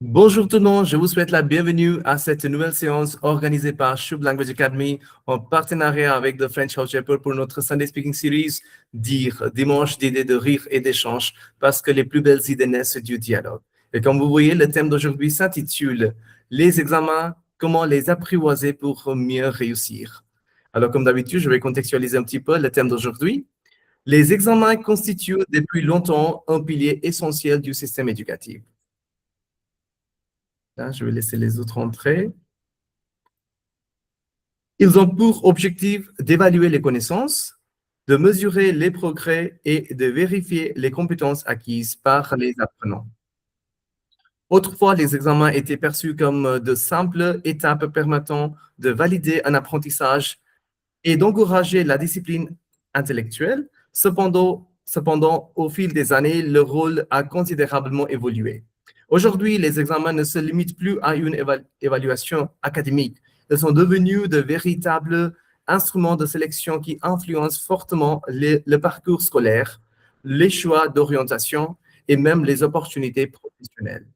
Bonjour tout le monde, je vous souhaite la bienvenue à cette nouvelle séance organisée par Shub Language Academy en partenariat avec The French House Chapel pour notre Sunday Speaking Series, Dire, dimanche d'idées de rire et d'échange, parce que les plus belles idées naissent du dialogue. Et comme vous voyez, le thème d'aujourd'hui s'intitule Les examens, comment les apprivoiser pour mieux réussir. Alors comme d'habitude, je vais contextualiser un petit peu le thème d'aujourd'hui. Les examens constituent depuis longtemps un pilier essentiel du système éducatif. Là, je vais laisser les autres entrer. Ils ont pour objectif d'évaluer les connaissances, de mesurer les progrès et de vérifier les compétences acquises par les apprenants. Autrefois, les examens étaient perçus comme de simples étapes permettant de valider un apprentissage et d'encourager la discipline intellectuelle. Cependant, au fil des années, le rôle a considérablement évolué. Aujourd'hui, les examens ne se limitent plus à une évaluation académique. Ils sont devenus de véritables instruments de sélection qui influencent fortement le parcours scolaire, les choix d'orientation et même les opportunités professionnelles.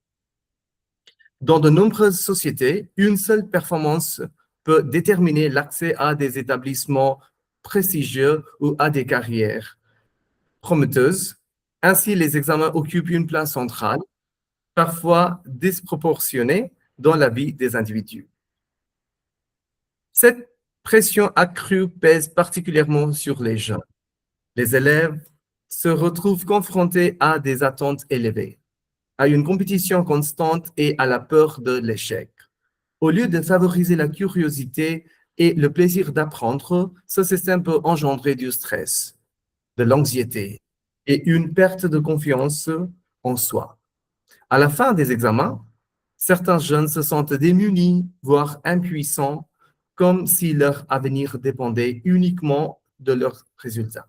Dans de nombreuses sociétés, une seule performance peut déterminer l'accès à des établissements prestigieux ou à des carrières prometteuses. Ainsi, les examens occupent une place centrale, parfois disproportionnée, dans la vie des individus. Cette pression accrue pèse particulièrement sur les jeunes. Les élèves se retrouvent confrontés à des attentes élevées, à une compétition constante et à la peur de l'échec. Au lieu de favoriser la curiosité et le plaisir d'apprendre, ce système peut engendrer du stress, de l'anxiété et une perte de confiance en soi. À la fin des examens, certains jeunes se sentent démunis, voire impuissants, comme si leur avenir dépendait uniquement de leurs résultats.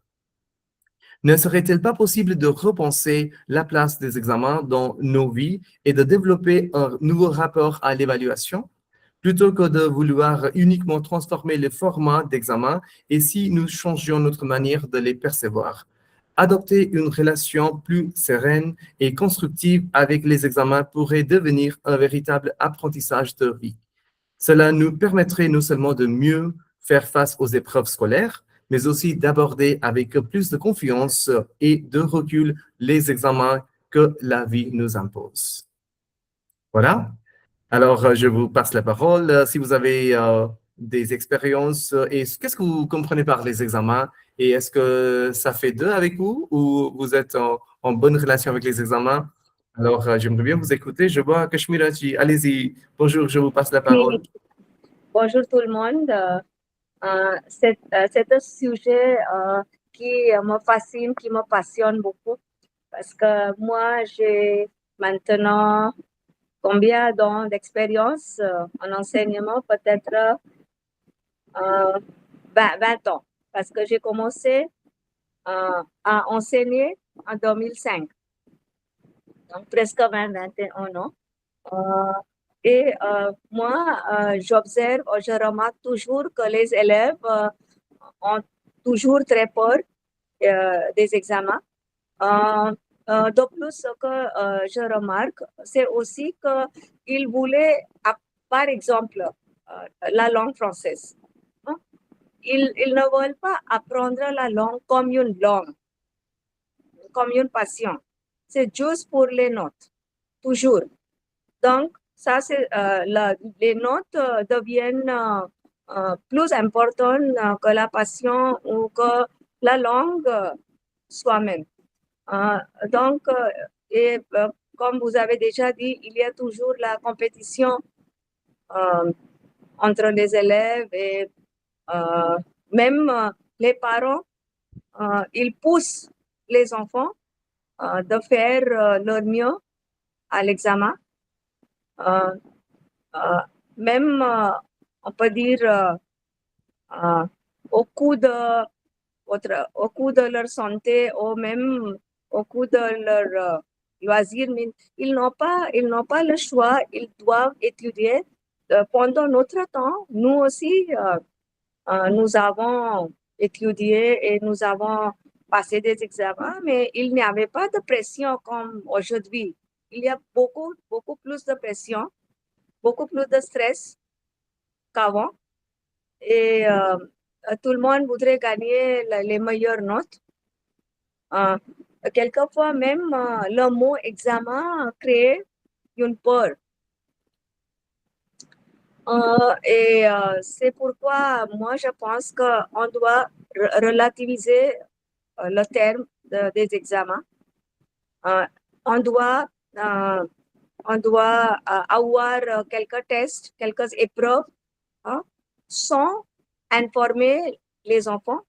Ne serait-il pas possible de repenser la place des examens dans nos vies et de développer un nouveau rapport à l'évaluation? Plutôt que de vouloir uniquement transformer les formats d'examen, et si nous changions notre manière de les percevoir? Adopter une relation plus sereine et constructive avec les examens pourrait devenir un véritable apprentissage de vie. Cela nous permettrait non seulement de mieux faire face aux épreuves scolaires, mais aussi d'aborder avec plus de confiance et de recul les examens que la vie nous impose. Voilà. Alors, je vous passe la parole. Si vous avez des expériences, et qu'est-ce que vous comprenez par les examens? Et est-ce que ça fait deux avec vous ou vous êtes en bonne relation avec les examens? Alors, j'aimerais bien vous écouter. Je vois Kashmira ji. Allez-y. Bonjour, je vous passe la parole. Bonjour tout le monde. C'est un sujet qui me fascine, qui me passionne beaucoup parce que moi, j'ai maintenant combien d'expérience en enseignement? Peut-être 20 ans parce que j'ai commencé à enseigner en 2005, donc presque 21 ans. Et moi, j'observe, je remarque toujours que les élèves ont toujours très peur des examens. De plus, ce que je remarque, c'est aussi qu'ils voulaient, par exemple, la langue française. Hein. Ils ne veulent pas apprendre la langue comme une langue, comme une passion. C'est juste pour les notes, toujours. Donc, ça, c'est les notes deviennent plus importantes que la passion ou que la langue soi-même. Donc, comme vous avez déjà dit, il y a toujours la compétition entre les élèves et même les parents, ils poussent les enfants de faire leur mieux à l'examen. Même, on peut dire, au coût de leur santé ou même au coût de leur loisir, mais ils n'ont pas le choix, ils doivent étudier pendant notre temps. Nous aussi, nous avons étudié et nous avons passé des examens, mais il n'y avait pas de pression comme aujourd'hui. il y a beaucoup plus de pression, beaucoup plus de stress qu'avant. Et tout le monde voudrait gagner les meilleures notes. Quelquefois même, le mot examen crée une peur. Et c'est pourquoi moi, je pense qu'on doit relativiser le terme des examens. On doit, avoir quelques tests, quelques épreuves, hein, sans informer les enfants.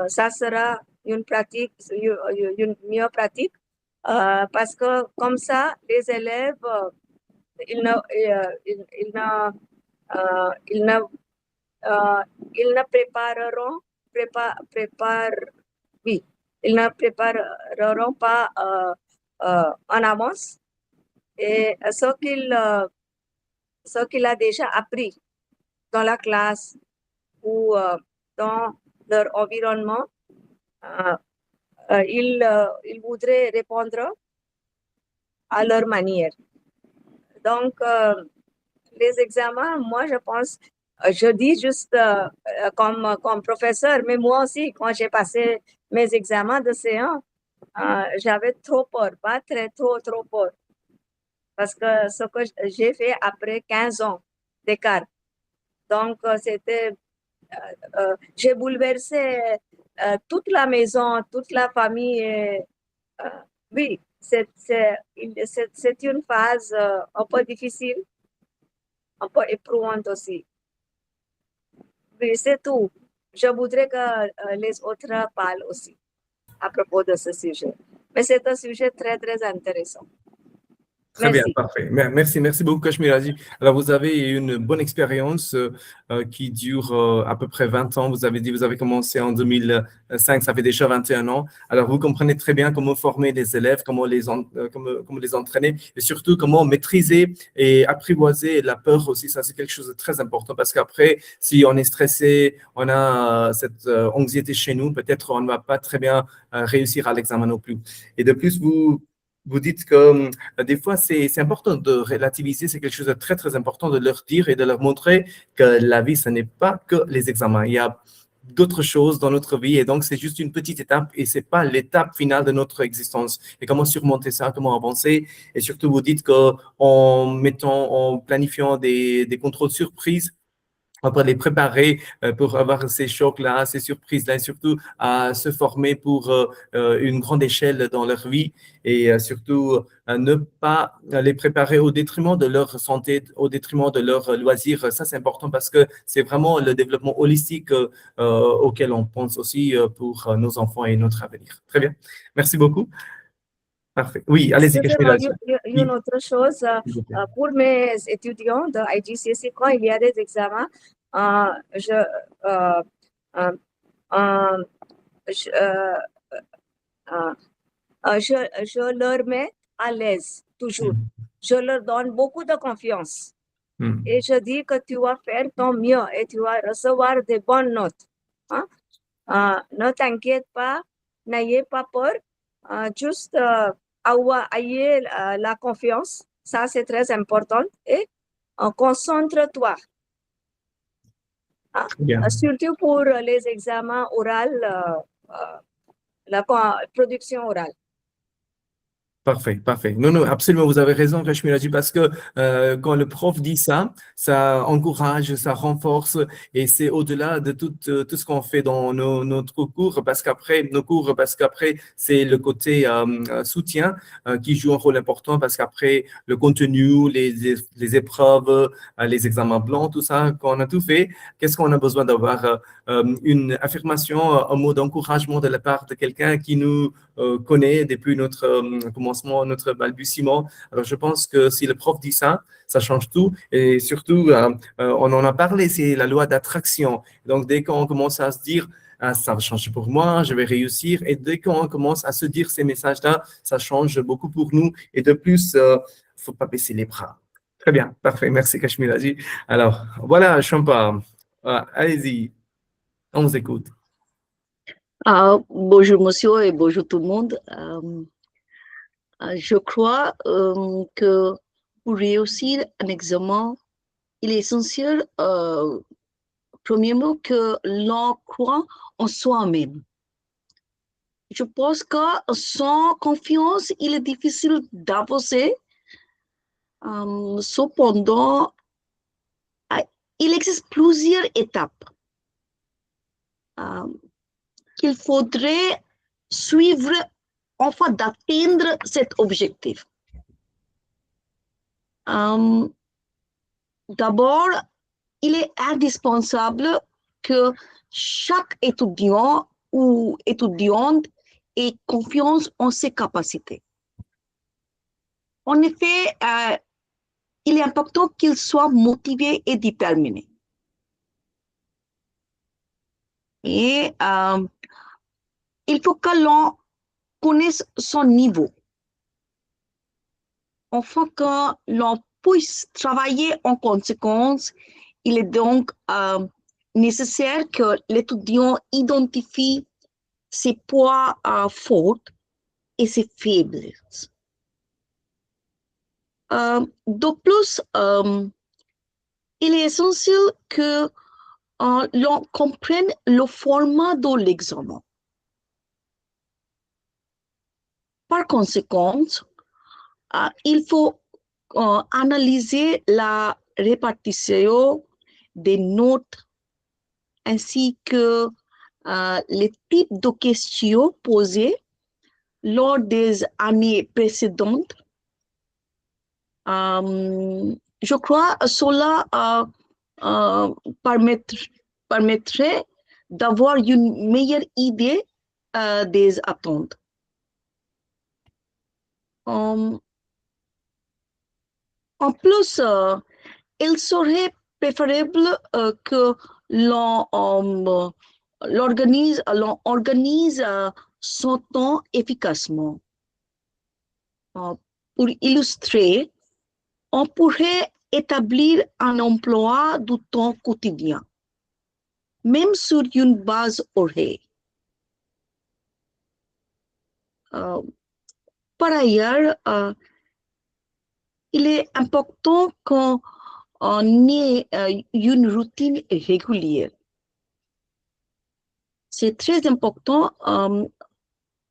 Ça sera une pratique, une meilleure pratique, parce que comme ça, les élèves, ils ne, ils ne, ils ne, ils ne prépareront, oui, ils ne prépareront pas en avance et ce qu'il a déjà appris dans la classe ou dans leur environnement, ils voudraient répondre à leur manière. Donc, les examens, moi, je pense, je dis juste comme professeur, mais moi aussi, quand j'ai passé mes examens de C1, j'avais trop peur, pas trop peur. Parce que ce que j'ai fait après 15 ans d'écart. Donc, j'ai bouleversé toute la maison, toute la famille. Oui, c'est une phase un peu difficile, un peu éprouvante aussi. Oui, c'est tout. Je voudrais que les autres parlent aussi à propos de ce sujet. Mais c'est un sujet très, très intéressant. Très bien, Merci. parfait. Merci beaucoup, Kashmir Aziz. Alors, vous avez une bonne expérience qui dure à peu près 20 ans. Vous avez dit, vous avez commencé en 2005, ça fait déjà 21 ans. Alors, vous comprenez très bien comment former les élèves, comment comment les entraîner et surtout comment maîtriser et apprivoiser la peur aussi. Ça, c'est quelque chose de très important parce qu'après, si on est stressé, on a cette anxiété chez nous, peut-être on ne va pas très bien réussir à l'examen non plus. Et de plus, vous dites que des fois, c'est important de relativiser, c'est quelque chose de très, très important de leur dire et de leur montrer que la vie, ce n'est pas que les examens. Il y a d'autres choses dans notre vie et donc c'est juste une petite étape et c'est pas l'étape finale de notre existence. Et comment surmonter ça, comment avancer et surtout vous dites en planifiant des contrôles surprises, on peut les préparer pour avoir ces chocs-là, ces surprises-là, et surtout à se former pour une grande échelle dans leur vie et surtout ne pas les préparer au détriment de leur santé, au détriment de leurs loisirs. Ça, c'est important parce que c'est vraiment le développement holistique auquel on pense aussi pour nos enfants et notre avenir. Très bien. Merci beaucoup. Parfait. Oui, allez-y, Kashmir. Excusez-moi, une autre chose, S'il vous plaît. pour mes étudiants de IGCSE, quand il y a des examens, euh, je, euh, euh, euh, je, euh, euh, je leur mets à l'aise, toujours. Mhm. Je leur donne beaucoup de confiance. Mhm. Et je dis que tu vas faire ton mieux et tu vas recevoir des bonnes notes. Hein? Ne t'inquiète pas, n'ayez pas peur, juste ayez la confiance, ça c'est très important, et concentre-toi. Hein? Très bien. Surtout pour les examens oraux, la production orale. Parfait, parfait. Non, non, absolument, vous avez raison, Rachmi Raji, parce que quand le prof dit ça, ça encourage, ça renforce, et c'est au-delà de tout ce qu'on fait dans notre cours, parce qu'après, c'est le côté soutien qui joue un rôle important, parce qu'après, le contenu, les épreuves, les examens blancs, tout ça, quand on a tout fait, qu'est-ce qu'on a besoin d'avoir une affirmation, un mot d'encouragement de la part de quelqu'un qui nous connaît depuis notre commencement, notre balbutiement. Alors, je pense que si le prof dit ça, ça change tout. Et surtout, on en a parlé, c'est la loi d'attraction. Donc, dès qu'on commence à se dire, ah, ça va changer pour moi, je vais réussir. Et dès qu'on commence à se dire ces messages-là, ça change beaucoup pour nous. Et de plus, il ne faut pas baisser les bras. Très bien, parfait. Merci, Kashmir Aziz. Alors, voilà, Champa. Allez-y, on vous écoute. Bonjour monsieur et bonjour tout le monde. Je crois que pour réussir un examen, il est essentiel, premièrement, que l'on croit en soi-même. Je pense que sans confiance, il est difficile d'avancer. Cependant, il existe plusieurs étapes qu'il faudrait suivre afin d'atteindre cet objectif. D'abord, il est indispensable que chaque étudiant ou étudiante ait confiance en ses capacités. En effet, il est important qu'il soit motivé et déterminé. Et il faut que l'on connaisse son niveau, afin que l'on puisse travailler en conséquence. Il est donc nécessaire que l'étudiant identifie ses points forts et ses faiblesses. De plus, il est essentiel que l'on comprenne le format de l'examen. Par conséquent, il faut analyser la répartition des notes ainsi que les types de questions posées lors des années précédentes. Je crois que cela permettrait d'avoir une meilleure idée des attentes. En plus, il serait préférable que l'on organise son temps efficacement. Pour illustrer, on pourrait établir un emploi du temps quotidien, même sur une base horaire. Par ailleurs, il est important qu'on ait une routine régulière. C'est très important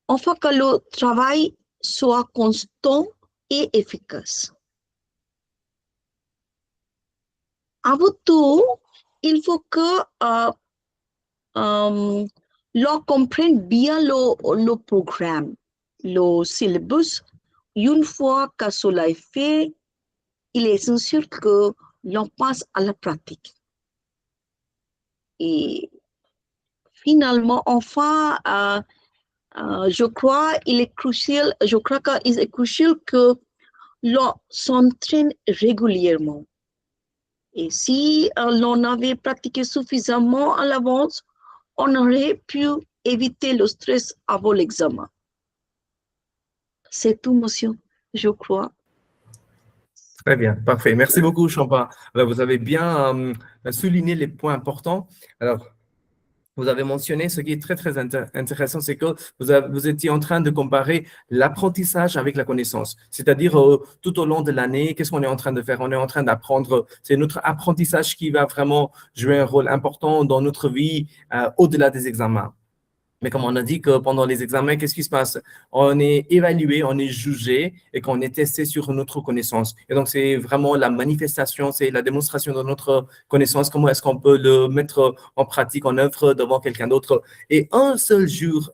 afin que le travail soit constant et efficace. Avant tout, il faut que l'on comprenne bien le programme, le syllabus. Une fois que cela est fait, il est essentiel que l'on passe à la pratique. Et finalement, enfin, je crois qu'il est crucial que l'on s'entraîne régulièrement. Et si l'on avait pratiqué suffisamment à l'avance, on aurait pu éviter le stress avant l'examen. C'est tout, monsieur, je crois. Très bien, parfait. Merci beaucoup, Champa. Alors, vous avez bien souligné les points importants. Alors, vous avez mentionné ce qui est très, très intéressant, c'est que vous étiez en train de comparer l'apprentissage avec la connaissance. C'est-à-dire, tout au long de l'année, qu'est-ce qu'on est en train de faire? On est en train d'apprendre. C'est notre apprentissage qui va vraiment jouer un rôle important dans notre vie au-delà des examens. Mais comme on a dit que pendant les examens, qu'est-ce qui se passe? On est évalué, on est jugé et qu'on est testé sur notre connaissance. Et donc, c'est vraiment la manifestation, c'est la démonstration de notre connaissance. Comment est-ce qu'on peut le mettre en pratique, en œuvre devant quelqu'un d'autre? Et un jour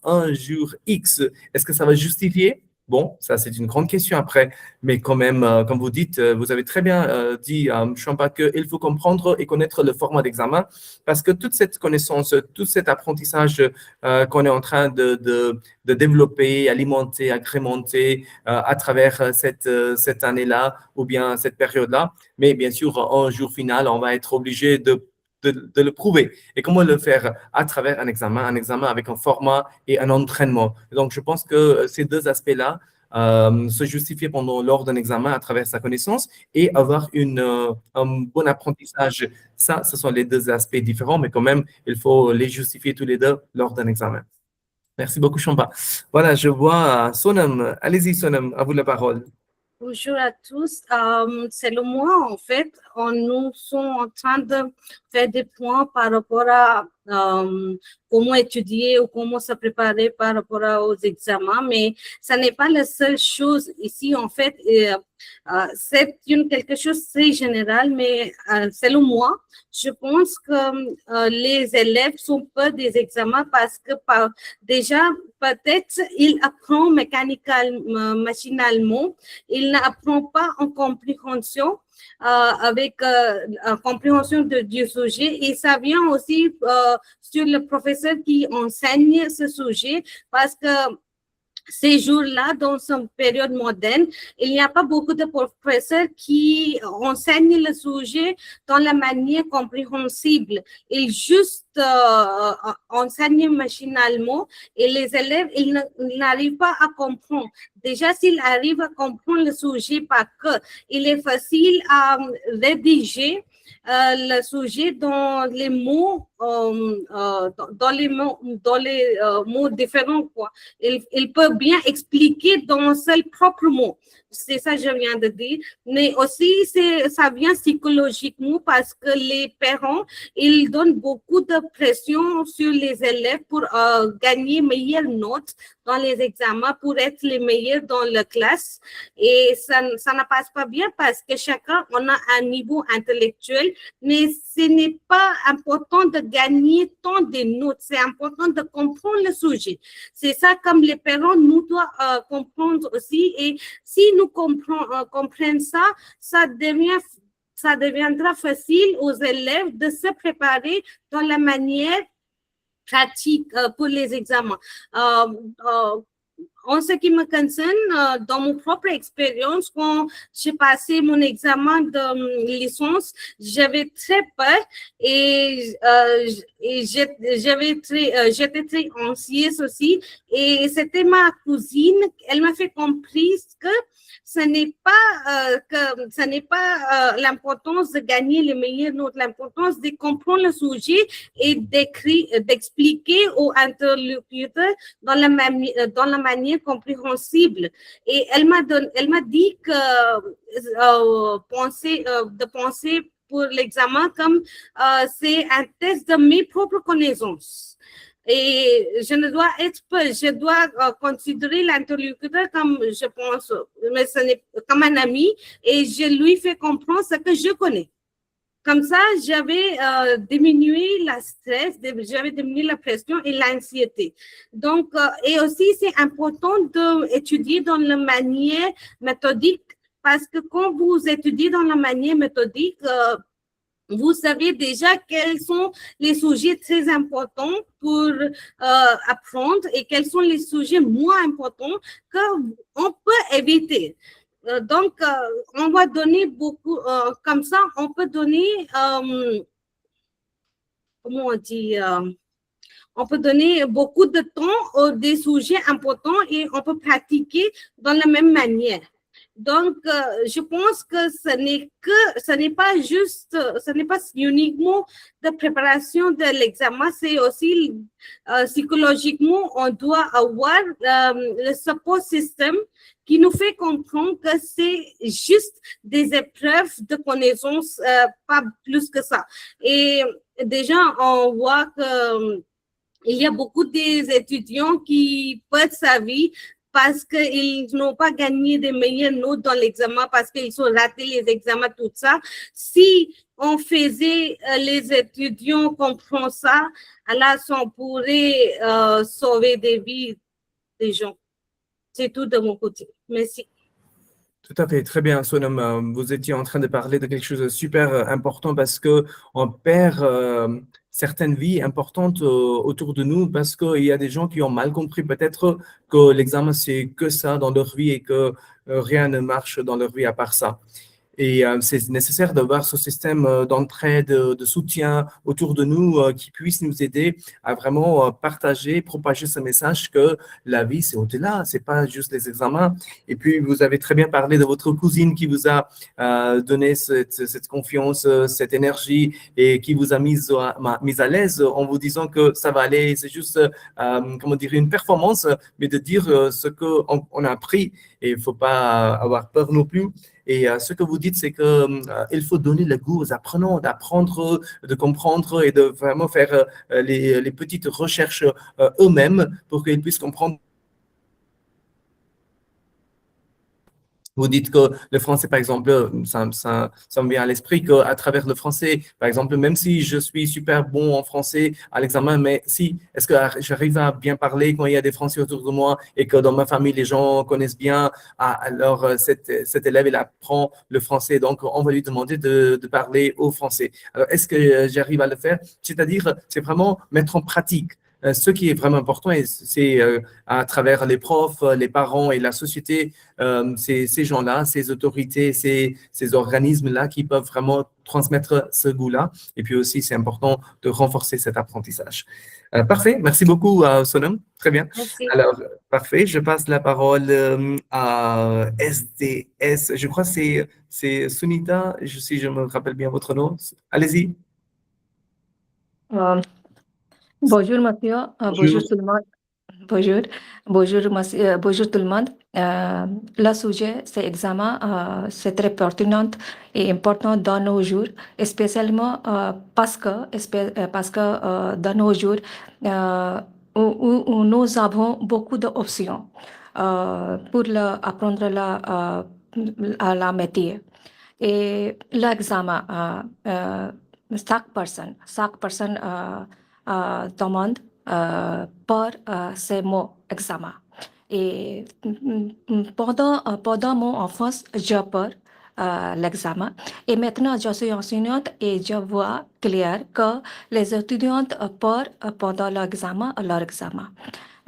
X, est-ce que ça va justifier? Bon, ça, c'est une grande question après. Mais quand même, comme vous dites, vous avez très bien dit, Champa, qu'il faut comprendre et connaître le format d'examen parce que toute cette connaissance, tout cet apprentissage qu'on est en train de développer, alimenter, agrémenter à travers cette année-là ou bien cette période-là. Mais bien sûr, un jour final, on va être obligé de le prouver. Et comment le faire? À travers un examen avec un format et un entraînement. Donc, je pense que ces deux aspects-là se justifier lors d'un examen à travers sa connaissance et avoir un bon apprentissage. Ça, ce sont les deux aspects différents, mais quand même, il faut les justifier tous les deux lors d'un examen. Merci beaucoup, Champa. Voilà, je vois Sonam. Allez-y, Sonam, à vous la parole. Bonjour à tous. C'est le mois, en fait. Nous sommes en train de faire des points par rapport à comment étudier ou comment se préparer par rapport aux examens, mais ça n'est pas la seule chose ici, en fait. C'est quelque chose de très général, mais selon moi, je pense que les élèves sont peur des examens parce que déjà, peut-être, ils apprennent machinalement, ils n'apprennent pas en compréhension avec compréhension du sujet, et ça vient aussi sur le professeur qui enseigne ce sujet parce que ces jours-là, dans une période moderne, il n'y a pas beaucoup de professeurs qui enseignent le sujet dans la manière compréhensible. Ils juste enseignent machinalement et les élèves, ils n'arrivent pas à comprendre. Déjà, s'ils arrivent à comprendre le sujet parce qu'il est facile à rédiger le sujet dans les mots, mots différents, quoi. Il peut bien expliquer dans ses propres mots. C'est ça que je viens de dire. Mais aussi, ça vient psychologiquement parce que les parents, ils donnent beaucoup de pression sur les élèves pour gagner meilleures notes dans les examens, pour être les meilleurs dans la classe. Et ça ne passe pas bien parce que chacun, on a un niveau intellectuel, mais ce n'est pas important de gagner tant de notes. C'est important de comprendre le sujet. C'est ça, comme les parents, nous doivent comprendre aussi. Et si nous comprenons ça, ça deviendra facile aux élèves de se préparer dans la manière pratique pour les examens. En ce qui me concerne, dans mon propre expérience, quand j'ai passé mon examen de licence, j'avais très peur et j'étais très anxieuse aussi. Et c'était ma cousine, elle m'a fait comprendre que ce n'est pas l'importance de gagner les meilleures notes, l'importance de comprendre le sujet et d'expliquer aux interlocuteurs dans la manière compréhensible. Et elle m'a dit que de penser pour l'examen comme c'est un test de mes propres connaissances. Et je ne dois être pas, je dois considérer l'interlocuteur comme, je pense, mais ce n'est comme un ami, et je lui fais comprendre ce que je connais. Comme ça, j'avais diminué le stress, j'avais diminué la pression et l'anxiété. Donc, et aussi, c'est important d'étudier dans la manière méthodique, parce que quand vous étudiez dans la manière méthodique, vous savez déjà quels sont les sujets très importants pour apprendre et quels sont les sujets moins importants qu'on peut éviter. Donc, on va donner beaucoup, comme ça, on peut donner, comment on dit, on peut donner beaucoup de temps des sujets importants et on peut pratiquer dans la même manière. Donc, je pense que ce n'est pas uniquement de préparation de l'examen, c'est aussi psychologiquement, on doit avoir le support system qui nous fait comprendre que c'est juste des épreuves de connaissances, pas plus que ça. Et déjà, on voit que il y a beaucoup d'étudiants qui perdent sa vie parce qu'ils n'ont pas gagné des meilleures notes dans l'examen, parce qu'ils ont raté les examens, tout ça. Si on faisait, les étudiants comprennent ça, alors on pourrait sauver des vies des gens. C'est tout de mon côté. Merci. Tout à fait, très bien, Sonam. Vous étiez en train de parler de quelque chose de super important parce qu'on perd certaines vies importantes autour de nous parce qu'il y a des gens qui ont mal compris peut-être que l'examen, c'est que ça dans leur vie et que rien ne marche dans leur vie à part ça. Et c'est nécessaire d'avoir ce système d'entraide, de soutien autour de nous qui puisse nous aider à vraiment partager, propager ce message que la vie, c'est au-delà, c'est pas juste les examens. Et puis, vous avez très bien parlé de votre cousine qui vous a donné cette confiance, cette énergie et qui vous a mise à l'aise en vous disant que ça va aller, c'est juste, comment dire, une performance, mais de dire ce qu'on on a appris et il ne faut pas avoir peur non plus. Et ce que vous dites, c'est qu'il faut donner le goût aux apprenants d'apprendre, de comprendre et de vraiment faire les petites recherches eux-mêmes pour qu'ils puissent comprendre. Vous dites que le français, par exemple, ça me vient à l'esprit qu'à travers le français, par exemple, même si je suis super bon en français à l'examen, mais si, est-ce que j'arrive à bien parler quand il y a des Français autour de moi et que dans ma famille, les gens connaissent bien, alors cet élève, il apprend le français, donc on va lui demander de parler au français. Alors, est-ce que j'arrive à le faire? C'est-à-dire, c'est vraiment mettre en pratique. Ce qui est vraiment important, et c'est à travers les profs, les parents et la société, ces gens-là, ces autorités, ces organismes-là qui peuvent vraiment transmettre ce goût-là. Et puis aussi, c'est important de renforcer cet apprentissage. Parfait, merci beaucoup, Sonam. Très bien. Merci. Alors, parfait, je passe la parole à SDS. Je crois que c'est Sunita, si je me rappelle bien votre nom. Allez-y. Bonjour Mathieu, bonjour tout le monde. Bonjour, bonjour tout le monde. Le sujet, c'est examen, c'est très pertinent et important dans nos jours, spécialement parce que dans nos jours, où nous avons beaucoup d'options pour apprendre la métier. Et l'examen, chaque personne demande par ces mots examen. Et pendant mon enfance, j'ai peur l'examen. Et maintenant, je suis enseignante et je vois clair que les étudiantes peur pendant leur examen.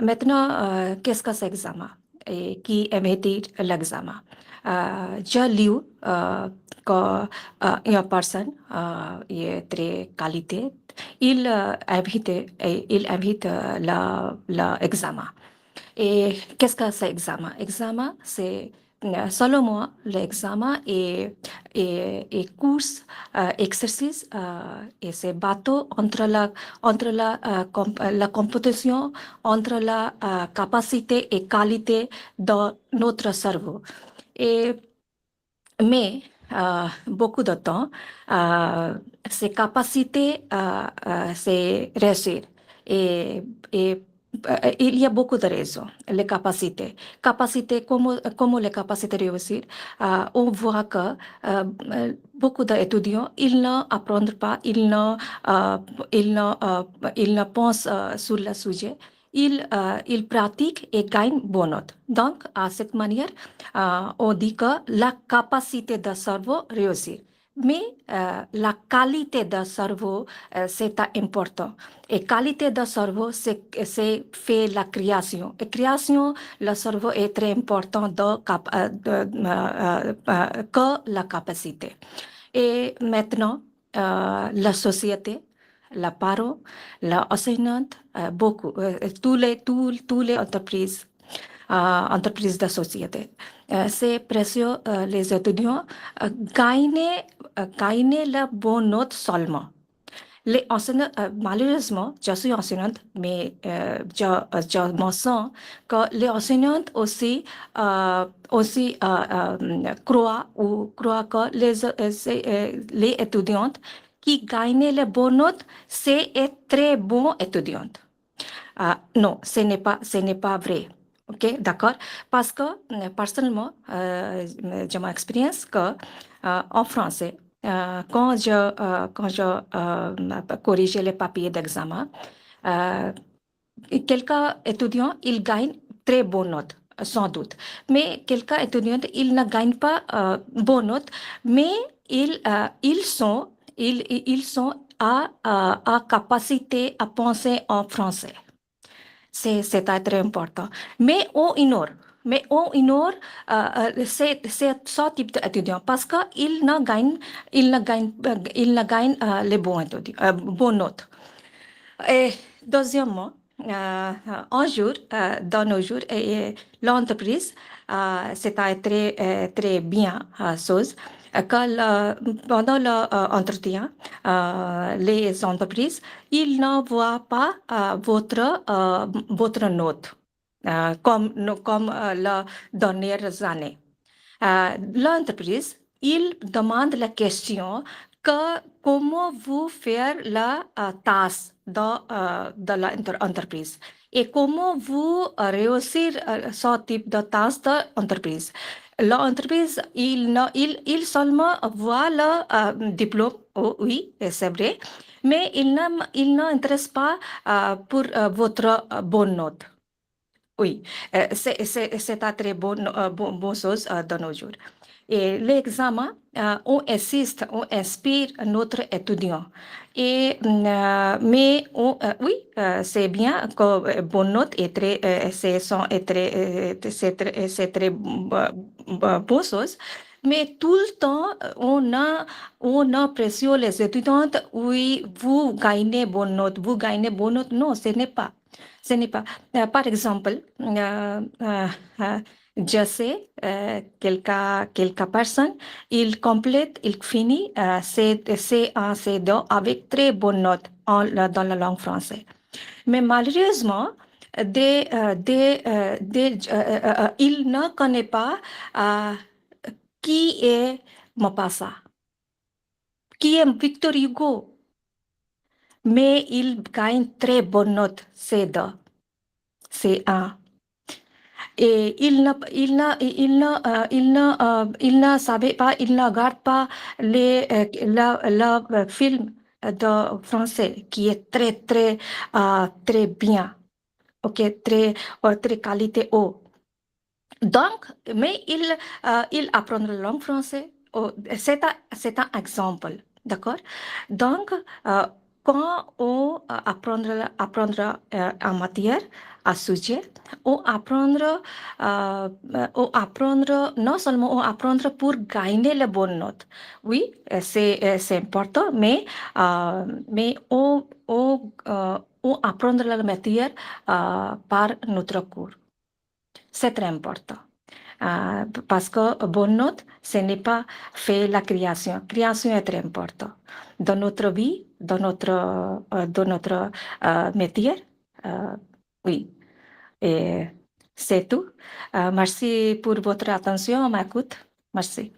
Maintenant, qu'est-ce que c'est l'examen et qui émet l'examen? Je lis qu'une personne est très qualité, il invite l'examen. Et qu'est-ce que c'est l'examen? L'examen, c'est selon moi, l'examen est course, exercice et c'est bateau entre la compétition, entre la capacité et qualité de notre cerveau. Mais beaucoup de temps, ces capacités, c'est réussir. Et il y a beaucoup de raisons, les capacités. Comment les capacités réussir? On voit que beaucoup d'étudiants, ils n'apprennent pas, ils ne pensent sur le sujet. Ils pratiquent et gagnent bonne note. Donc, à cette manière, on dit que la capacité de cerveau réussit. Mais la qualité de cerveau, c'est important. Et qualité de cerveau, c'est fait la création. Et création, le cerveau est très important que la capacité. Et maintenant, la société, la parole, l'enseignante, beaucoup, tous les entreprises de société. C'est précieux, les étudiants gagner la bonne note seulement. Les enseignants, malheureusement, je suis enseignante, mais je me sens que les enseignantes aussi croient que les étudiantes qui gagnent les bonnes notes, c'est très bon étudiante. Non, ce n'est pas vrai. Ok, d'accord? Parce que personnellement, j'ai mon expérience que en français, quand je corrigeais les papiers d'examen, quelques étudiants, ils gagnent très bonnes notes, sans doute. Mais quelques étudiants, ils ne gagnent pas bonnes notes, mais ils sont à capacité à penser en français. C'est très important. Mais on ignore. mais on ignore ce type d'étudiants parce qu'ils ne gagnent, ils ne gagnent les bonnes notes. Et deuxièmement, un jour, dans nos jours, l'entreprise, c'est un très bien chose. Pendant l'entretien, les entreprises, ils ne voient pas votre note comme les dernières années. L'entreprise, il demande la question que comment vous faire la tâche de l'entreprise et comment vous réussir ce type de tâche d'entreprise. L'entreprise, il seulement voit le diplôme, oh, oui, c'est vrai, mais il n'intéresse pas pour votre bonne note. Oui, c'est une très bonne chose de nos jours. Et l'examen, on assiste, on inspire notre étudiant. Et, mais oui, c'est bien que bonne note est très, c'est très bonne chose. Mais tout le temps, on a pression les étudiants, oui, vous gagnez bonne note, vous gagnez bonne note. Non, ce n'est pas. Ce n'est pas. Par exemple, je sais, quelques personnes, ils complètent, ils finissent C1, C2 avec très bonnes notes dans la langue française. Mais malheureusement, ils ne connaissent pas qui est Maupassant, qui est Victor Hugo. Mais ils gagnent très bonnes notes, C2, C1. Et il ne savait pas, il ne regarde pas le film de français qui est très bien, ok, très qualité haut. Donc, mais il apprend la langue française. Oh, c'est un exemple, d'accord? Donc, quand on apprendra en matière, à sujet, on apprendre, non seulement on apprendre pour gagner les bonnes notes. Oui, c'est important, mais on apprendre la matière par notre cours. C'est très important. Parce que bonne note, ce n'est pas fait la création. Création est très important. Dans notre vie, dans notre métier, oui. Et c'est tout. Merci pour votre attention, ma écoute. Merci.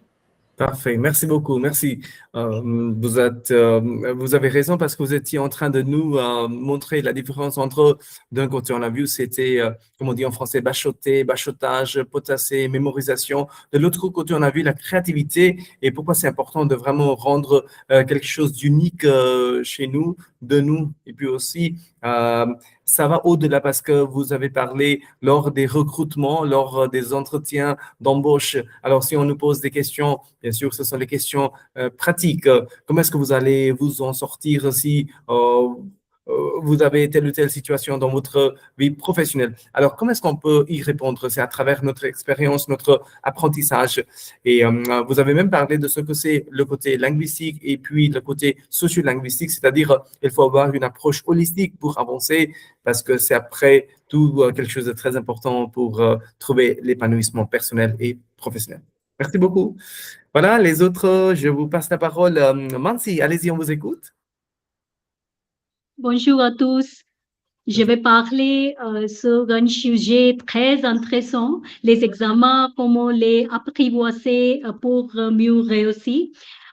Parfait, merci beaucoup, merci. Vous avez raison parce que vous étiez en train de nous montrer la différence entre, d'un côté on a vu c'était, comme on dit en français, bachotage, potasser, mémorisation. De l'autre côté on a vu la créativité et pourquoi c'est important de vraiment rendre quelque chose d'unique chez nous, de nous. Et puis aussi, ça va au-delà parce que vous avez parlé lors des recrutements, lors des entretiens d'embauche. Alors si on nous pose des questions, bien sûr, ce sont les questions pratiques. Comment est-ce que vous allez vous en sortir si vous avez telle ou telle situation dans votre vie professionnelle? Alors, comment est-ce qu'on peut y répondre? C'est à travers notre expérience, notre apprentissage. Et vous avez même parlé de ce que c'est le côté linguistique et puis le côté socio-linguistique, c'est-à-dire il faut avoir une approche holistique pour avancer parce que c'est après tout quelque chose de très important pour trouver l'épanouissement personnel et professionnel. Merci beaucoup. Voilà, les autres, je vous passe la parole. Mansi, allez-y, on vous écoute. Bonjour à tous. Je vais parler sur un sujet très intéressant, les examens, comment les apprivoiser pour mieux réussir.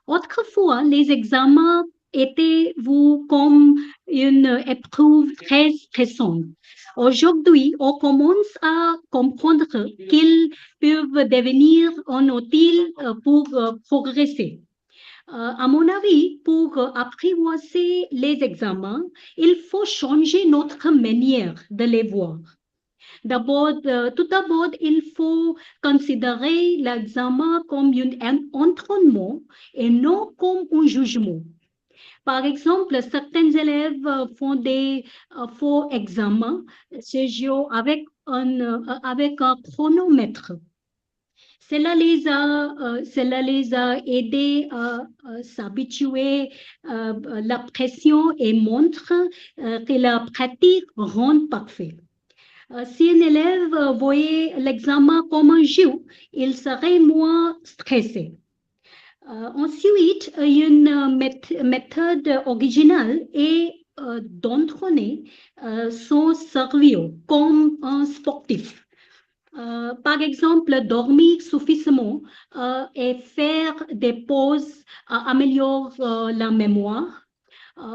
Autrefois, les examens étaient vus comme une épreuve très stressante. Aujourd'hui, on commence à comprendre qu'ils peuvent devenir un outil pour progresser. À mon avis, pour apprivoiser les examens, il faut changer notre manière de les voir. Tout d'abord, il faut considérer l'examen comme un entraînement et non comme un jugement. Par exemple, certains élèves font des faux examens avec avec un chronomètre. Cela les a aidés à s'habituer à la pression et montre que la pratique rend parfait. Si un élève voyait l'examen comme un jeu, il serait moins stressé. Ensuite, une méthode originale est d'entraîner son cerveau comme un sportif. Par exemple, dormir suffisamment et faire des pauses améliore la mémoire.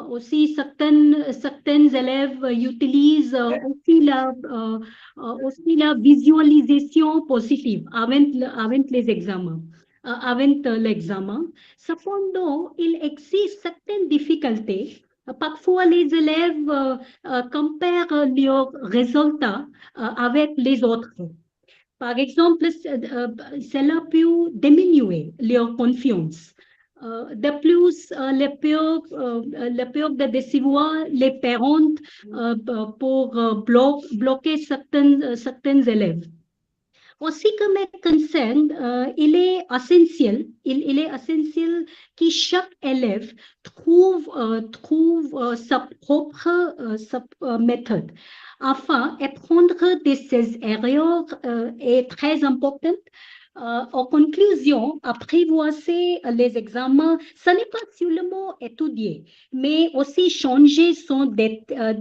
Aussi, certains élèves utilisent aussi la visualisation positive avant les examens. Avant l'examen. Cependant, il existe certaines difficultés. Parfois, les élèves comparent leurs résultats avec les autres. Par exemple, cela peut diminuer leur confiance. De plus, la peur de décevoir les parents pour bloquer certains élèves. Aussi, comme est concerne, il est essentiel que chaque élève trouve sa propre méthode. Enfin, apprendre de ses erreurs est très important. En conclusion, apprivoiser les examens, ce n'est pas seulement étudier, mais aussi changer son état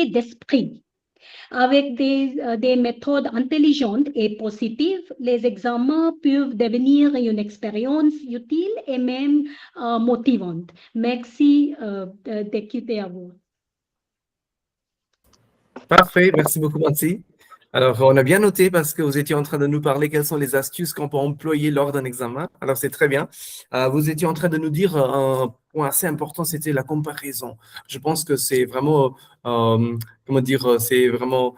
d'esprit. Avec des méthodes intelligentes et positives, les examens peuvent devenir une expérience utile et même motivante. Merci d'écouter à vous. Parfait, merci beaucoup, Mansi. Alors, on a bien noté parce que vous étiez en train de nous parler quelles sont les astuces qu'on peut employer lors d'un examen. Alors, c'est très bien. Vous étiez en train de nous dire un point assez important, c'était la comparaison. Je pense que c'est vraiment, c'est vraiment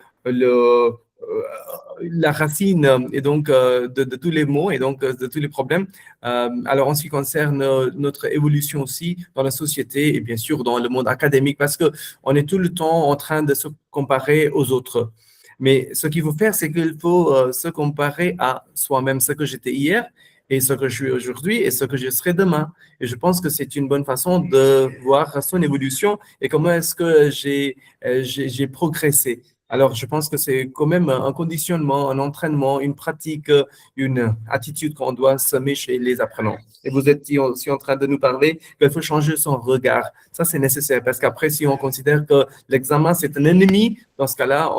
la racine et donc de tous les maux et donc de tous les problèmes. Alors, en ce qui concerne notre évolution aussi dans la société et bien sûr dans le monde académique, parce qu'on est tout le temps en train de se comparer aux autres. Mais ce qu'il faut faire, c'est qu'il faut se comparer à soi-même, ce que j'étais hier et ce que je suis aujourd'hui et ce que je serai demain. Et je pense que c'est une bonne façon de voir son évolution et comment est-ce que j'ai progressé. Alors, je pense que c'est quand même un conditionnement, un entraînement, une pratique, une attitude qu'on doit semer chez les apprenants. Et vous êtes aussi en train de nous parler qu'il faut changer son regard. Ça, c'est nécessaire parce qu'après, si on considère que l'examen, c'est un ennemi, dans ce cas-là,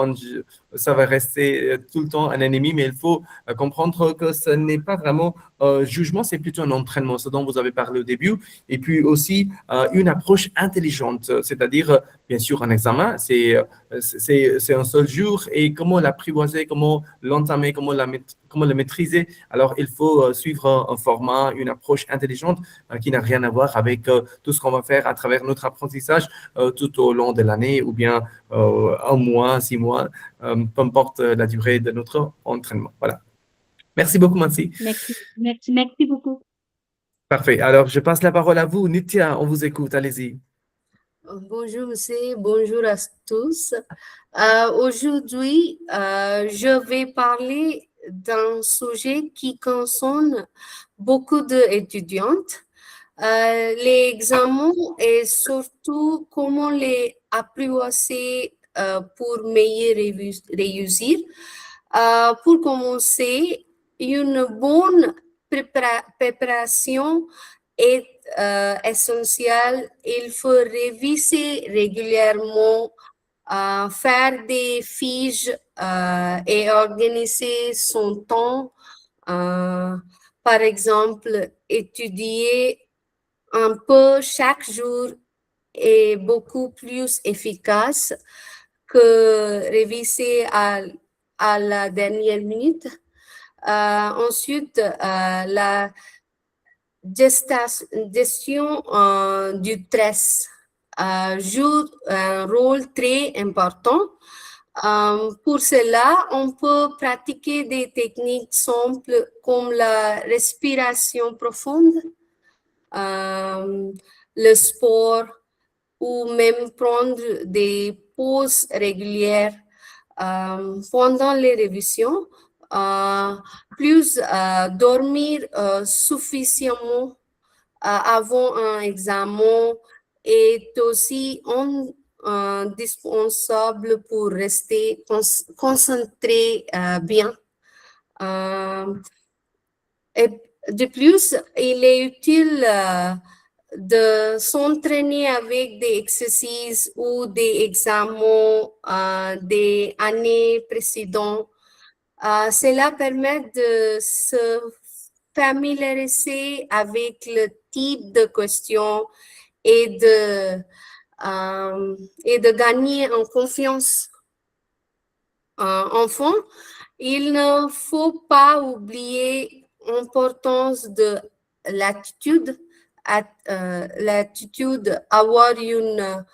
ça va rester tout le temps un ennemi, mais il faut comprendre que ce n'est pas vraiment un jugement, c'est plutôt un entraînement, ce dont vous avez parlé au début. Et puis aussi, une approche intelligente, c'est-à-dire, bien sûr, un examen, c'est un seul jour et comment l'apprivoiser, comment l'entamer, comment le maîtriser. Alors, il faut suivre un format, une approche intelligente qui n'a rien à voir avec tout ce qu'on va faire à travers notre apprentissage tout au long de l'année ou bien un mois, 6 mois, peu importe la durée de notre entraînement. Voilà. Merci beaucoup, Mansi. Merci beaucoup. Parfait. Alors, je passe la parole à vous. Nitya, on vous écoute. Allez-y. Bonjour, monsieur. Bonjour à tous. Aujourd'hui, je vais parler d'un sujet qui concerne beaucoup d'étudiantes. Les examens et surtout comment les apprivoiser pour mieux réussir. Pour commencer, une bonne préparation est essentielle. Il faut réviser régulièrement, faire des fiches et organiser son temps. Par exemple, étudier un peu chaque jour est beaucoup plus efficace que réviser à la dernière minute. Ensuite, la gestion du stress joue un rôle très important. Pour cela, on peut pratiquer des techniques simples comme la respiration profonde, le sport ou même prendre des pauses régulières pendant les révisions, plus dormir suffisamment avant un examen est aussi indispensable pour rester concentré bien. Et de plus, il est utile de s'entraîner avec des exercices ou des examens des années précédentes. Cela permet de se familiariser avec le type de questions et de gagner en confiance. Enfin, il ne faut pas oublier l'importance de l'attitude, avoir une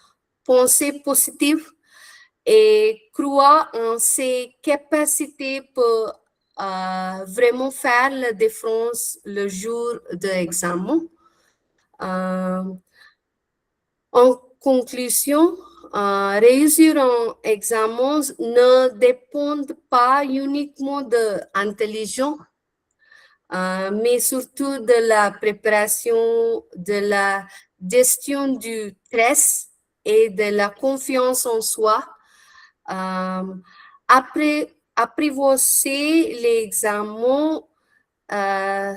pensée positive et croire en ses capacités pour vraiment faire la différence le jour de l'examen. En conclusion, réussir un examen ne dépend pas uniquement de l'intelligence, mais surtout de la préparation, de la gestion du stress et de la confiance en soi. Apprivoiser l'examen,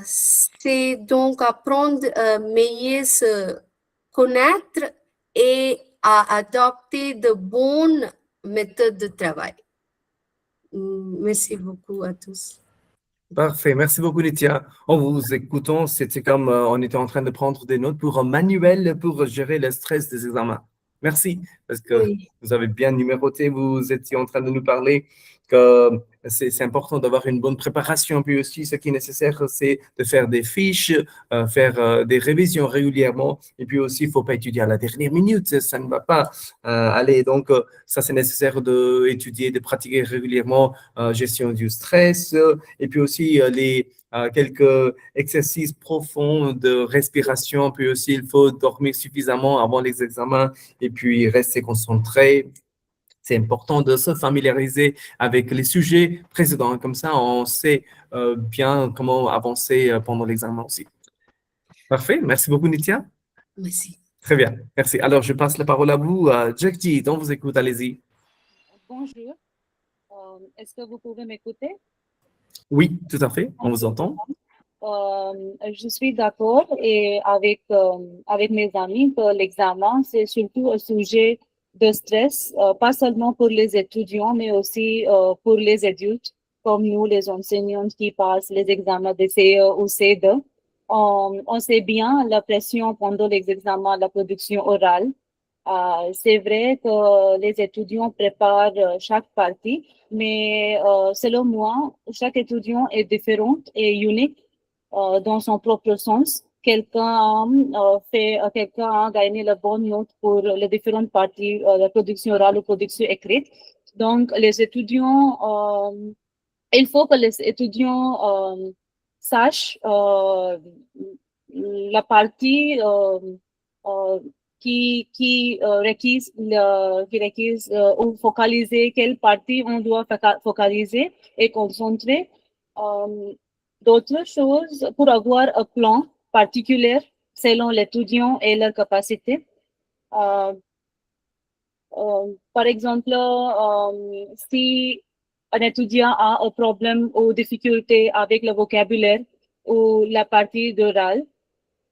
c'est donc apprendre à mieux se connaître et à adopter de bonnes méthodes de travail. Merci beaucoup à tous. Parfait, merci beaucoup Nithya. En vous écoutant, c'était comme on était en train de prendre des notes pour un manuel pour gérer le stress des examens. Merci, parce que Oui. vous avez bien numéroté, vous étiez en train de nous parler que c'est important d'avoir une bonne préparation, puis aussi ce qui est nécessaire, c'est de faire des fiches, faire des révisions régulièrement, et puis aussi, il ne faut pas étudier à la dernière minute, ça ne va pas aller. Donc, ça, c'est nécessaire d'étudier, de pratiquer régulièrement gestion du stress, et puis aussi les quelques exercices profonds de respiration, puis aussi, il faut dormir suffisamment avant les examens, et puis rester concentré. C'est important de se familiariser avec les sujets précédents. Comme ça, on sait bien comment avancer pendant l'examen aussi. Parfait. Merci beaucoup, Nithya. Merci. Très bien. Merci. Alors, je passe la parole à vous, Jackie. On vous écoute. Allez-y. Bonjour. Est-ce que vous pouvez m'écouter? Oui, tout à fait. On vous entend. Je suis d'accord et avec mes amis que l'examen, c'est surtout un sujet de stress, pas seulement pour les étudiants, mais aussi pour les adultes, comme nous, les enseignants qui passent les examens de CE ou C2. On sait bien la pression pendant les examens, la production orale. C'est vrai que les étudiants préparent chaque partie, mais selon moi, chaque étudiant est différent et unique dans son propre sens. Quelqu'un a gagné la bonne note pour les différentes parties, la production orale ou production écrite. Donc, les étudiants, il faut que les étudiants sachent la partie qui requiert ou focaliser quelle partie on doit focaliser et concentrer. D'autres choses pour avoir un plan particulier selon l'étudiant et leur capacité. Par exemple, si un étudiant a un problème ou difficulté avec le vocabulaire ou la partie orale,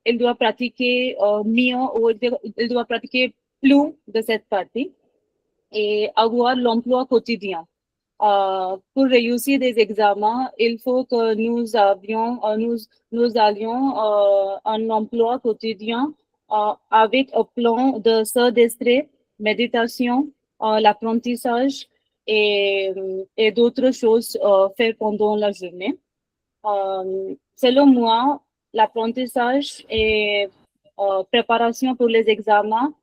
il doit pratiquer mieux ou il doit pratiquer plus de cette partie et avoir l'emploi quotidien. Pour réussir des examens, il faut que nous ayons un emploi quotidien avec un plan de se distraire, méditation, l'apprentissage et d'autres choses faites pendant la journée. Selon moi, l'apprentissage et préparation pour les examens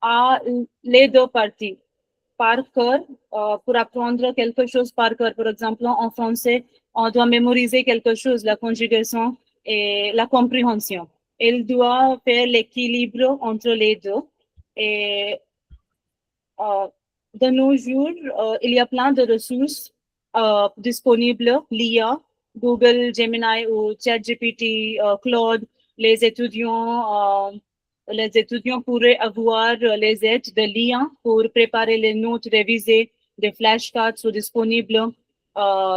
a les deux parties. Par cœur, pour apprendre quelque chose par cœur. Par exemple, en français, on doit mémoriser quelque chose, la conjugation et la compréhension. Il doit faire l'équilibre entre les deux. Et de nos jours, il y a plein de ressources disponibles, l'IA, Google, Gemini ou ChatGPT, Claude. Les étudiants pourraient avoir les aides de l'IA pour préparer les notes révisées, des flashcards sont disponibles,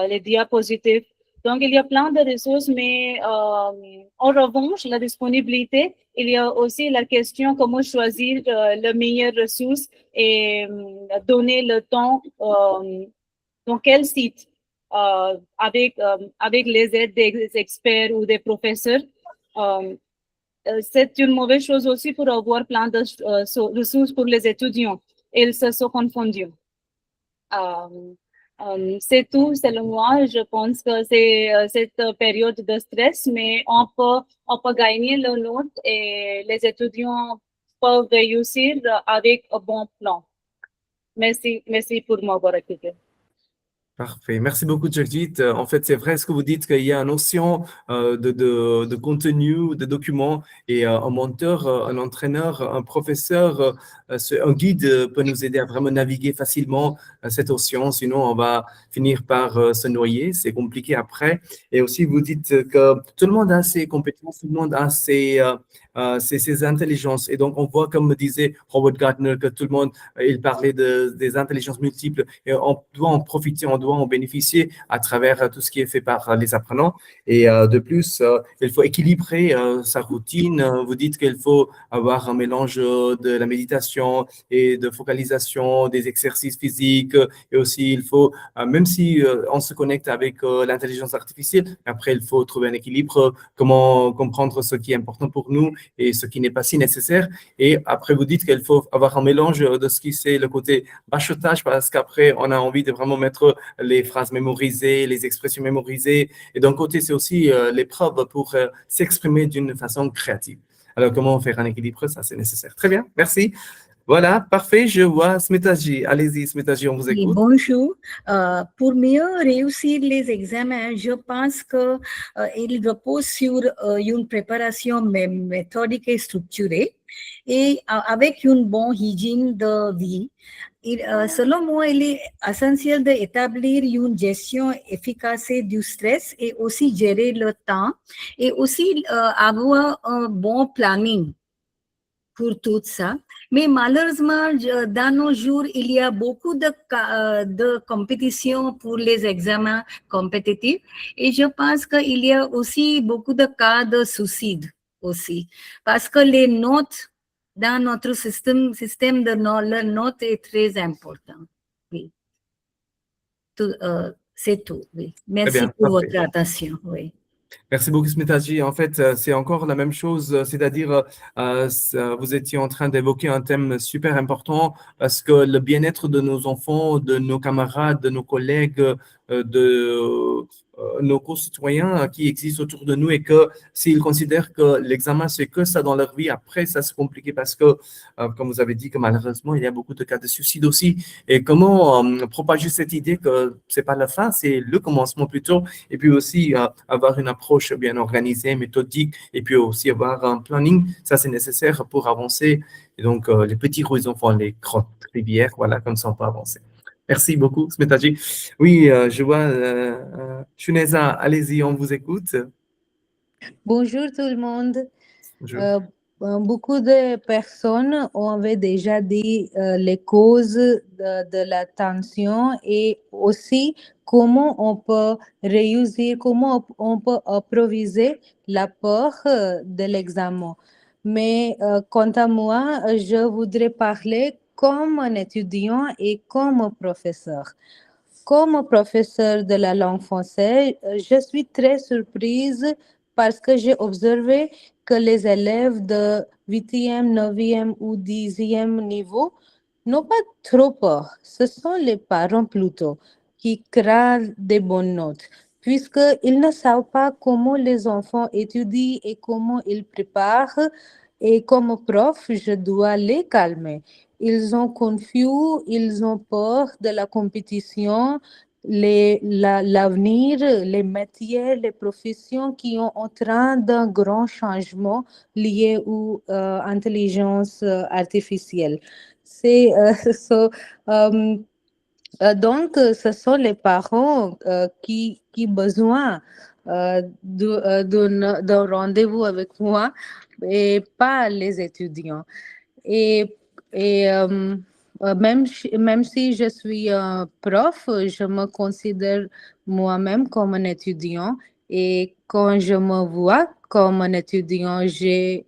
les diapositives. Donc, il y a plein de ressources, mais en revanche, la disponibilité, il y a aussi la question comment choisir la meilleure ressource et donner le temps dans quel site avec les aides des experts ou des professeurs. C'est une mauvaise chose aussi pour avoir plein de ressources pour les étudiants. Ils se sont confondus. C'est tout, selon moi. Je pense que c'est cette période de stress, mais on peut gagner le note et les étudiants peuvent réussir avec un bon plan. Merci pour m'avoir écouté. Parfait. Merci beaucoup, Jagjit. En fait, c'est vrai ce que vous dites, qu'il y a une notion de contenu, de documents, et un mentor, un entraîneur, un professeur, un guide peut nous aider à vraiment naviguer facilement cette océan. Sinon, on va finir par se noyer. C'est compliqué après. Et aussi, vous dites que tout le monde a ses compétences, tout le monde a ses intelligences. Et donc, on voit, comme me disait Robert Gardner, que tout le monde, il parlait des intelligences multiples. Et on doit en profiter, on doit en bénéficier à travers tout ce qui est fait par les apprenants. Et de plus, il faut équilibrer sa routine. Vous dites qu'il faut avoir un mélange de la méditation et de focalisation, des exercices physiques. Et aussi, il faut, même si on se connecte avec l'intelligence artificielle, après, il faut trouver un équilibre, comment comprendre ce qui est important pour nous et ce qui n'est pas si nécessaire. Et après, vous dites qu'il faut avoir un mélange de ce qui c'est le côté bachotage, parce qu'après, on a envie de vraiment mettre les phrases mémorisées, les expressions mémorisées. Et d'un côté, c'est aussi l'épreuve pour s'exprimer d'une façon créative. Alors, comment faire un équilibre? Ça, c'est nécessaire. Très bien, merci. Voilà, parfait. Je vois Smitaji. Allez-y, Smitaji, on vous Oui, écoute. bonjour. Pour mieux réussir les examens, je pense que il repose sur une préparation méthodique et structurée et avec une bonne hygiène de vie. Selon moi, il est essentiel d'établir une gestion efficace du stress et aussi gérer le temps et aussi avoir un bon planning pour tout ça. Mais malheureusement, dans nos jours, il y a beaucoup de compétition pour les examens compétitifs et je pense qu'il y a aussi beaucoup de cas de suicide aussi parce que les notes dans notre système de notes est très important. Oui. C'est tout. Oui. Merci bien, pour parfait. votre attention. Oui. Merci beaucoup, Smitaji. En fait, c'est encore la même chose, c'est-à-dire, vous étiez en train d'évoquer un thème super important parce que le bien-être de nos enfants, de nos camarades, de nos collègues, de nos concitoyens qui existent autour de nous, et que s'ils considèrent que l'examen, c'est que ça dans leur vie, après, ça c'est compliqué parce que, comme vous avez dit, que malheureusement, il y a beaucoup de cas de suicide aussi. Et comment propager cette idée que c'est pas la fin, c'est le commencement plutôt, et puis aussi avoir une approche bien organisée, méthodique, et puis aussi avoir un planning, ça c'est nécessaire pour avancer. Et donc, les petits horizons font les grandes rivières, voilà, comme ça on peut avancer. Merci beaucoup, Smitaji. Oui, je vois, Shuneza, allez-y, on vous écoute. Bonjour tout le monde. Bonjour. Beaucoup de personnes ont déjà dit les causes de la tension et aussi comment on peut réussir, comment on peut improviser la peur de l'examen. Mais quant à moi, je voudrais parler comme un étudiant et comme un professeur. Comme professeur de la langue française, je suis très surprise parce que j'ai observé que les élèves de 8e, 9e ou 10e niveau n'ont pas trop peur. Ce sont les parents plutôt qui créent des bonnes notes, puisqu'ils ne savent pas comment les enfants étudient et comment ils préparent. Et comme prof, je dois les calmer. Ils sont confus, ils ont peur de la compétition, l'avenir, les métiers, les professions qui sont en train d'un grand changement lié aux intelligence artificielle. C'est donc, ce sont les parents qui besoin d'un rendez-vous avec moi et pas les étudiants. Et même si je suis un prof, je me considère moi-même comme un étudiant. Et quand je me vois comme un étudiant, je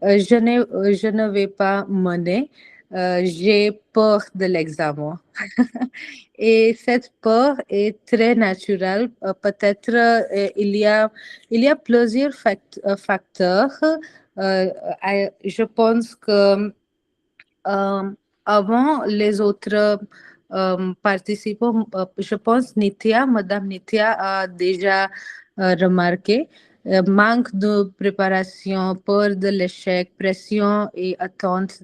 ne vais pas mener. J'ai peur de l'examen. Et cette peur est très naturelle. Peut-être il y a plusieurs facteurs. Je pense que avant les autres participants, je pense Madame Nitya a déjà remarqué manque de préparation, peur de l'échec, pression et attente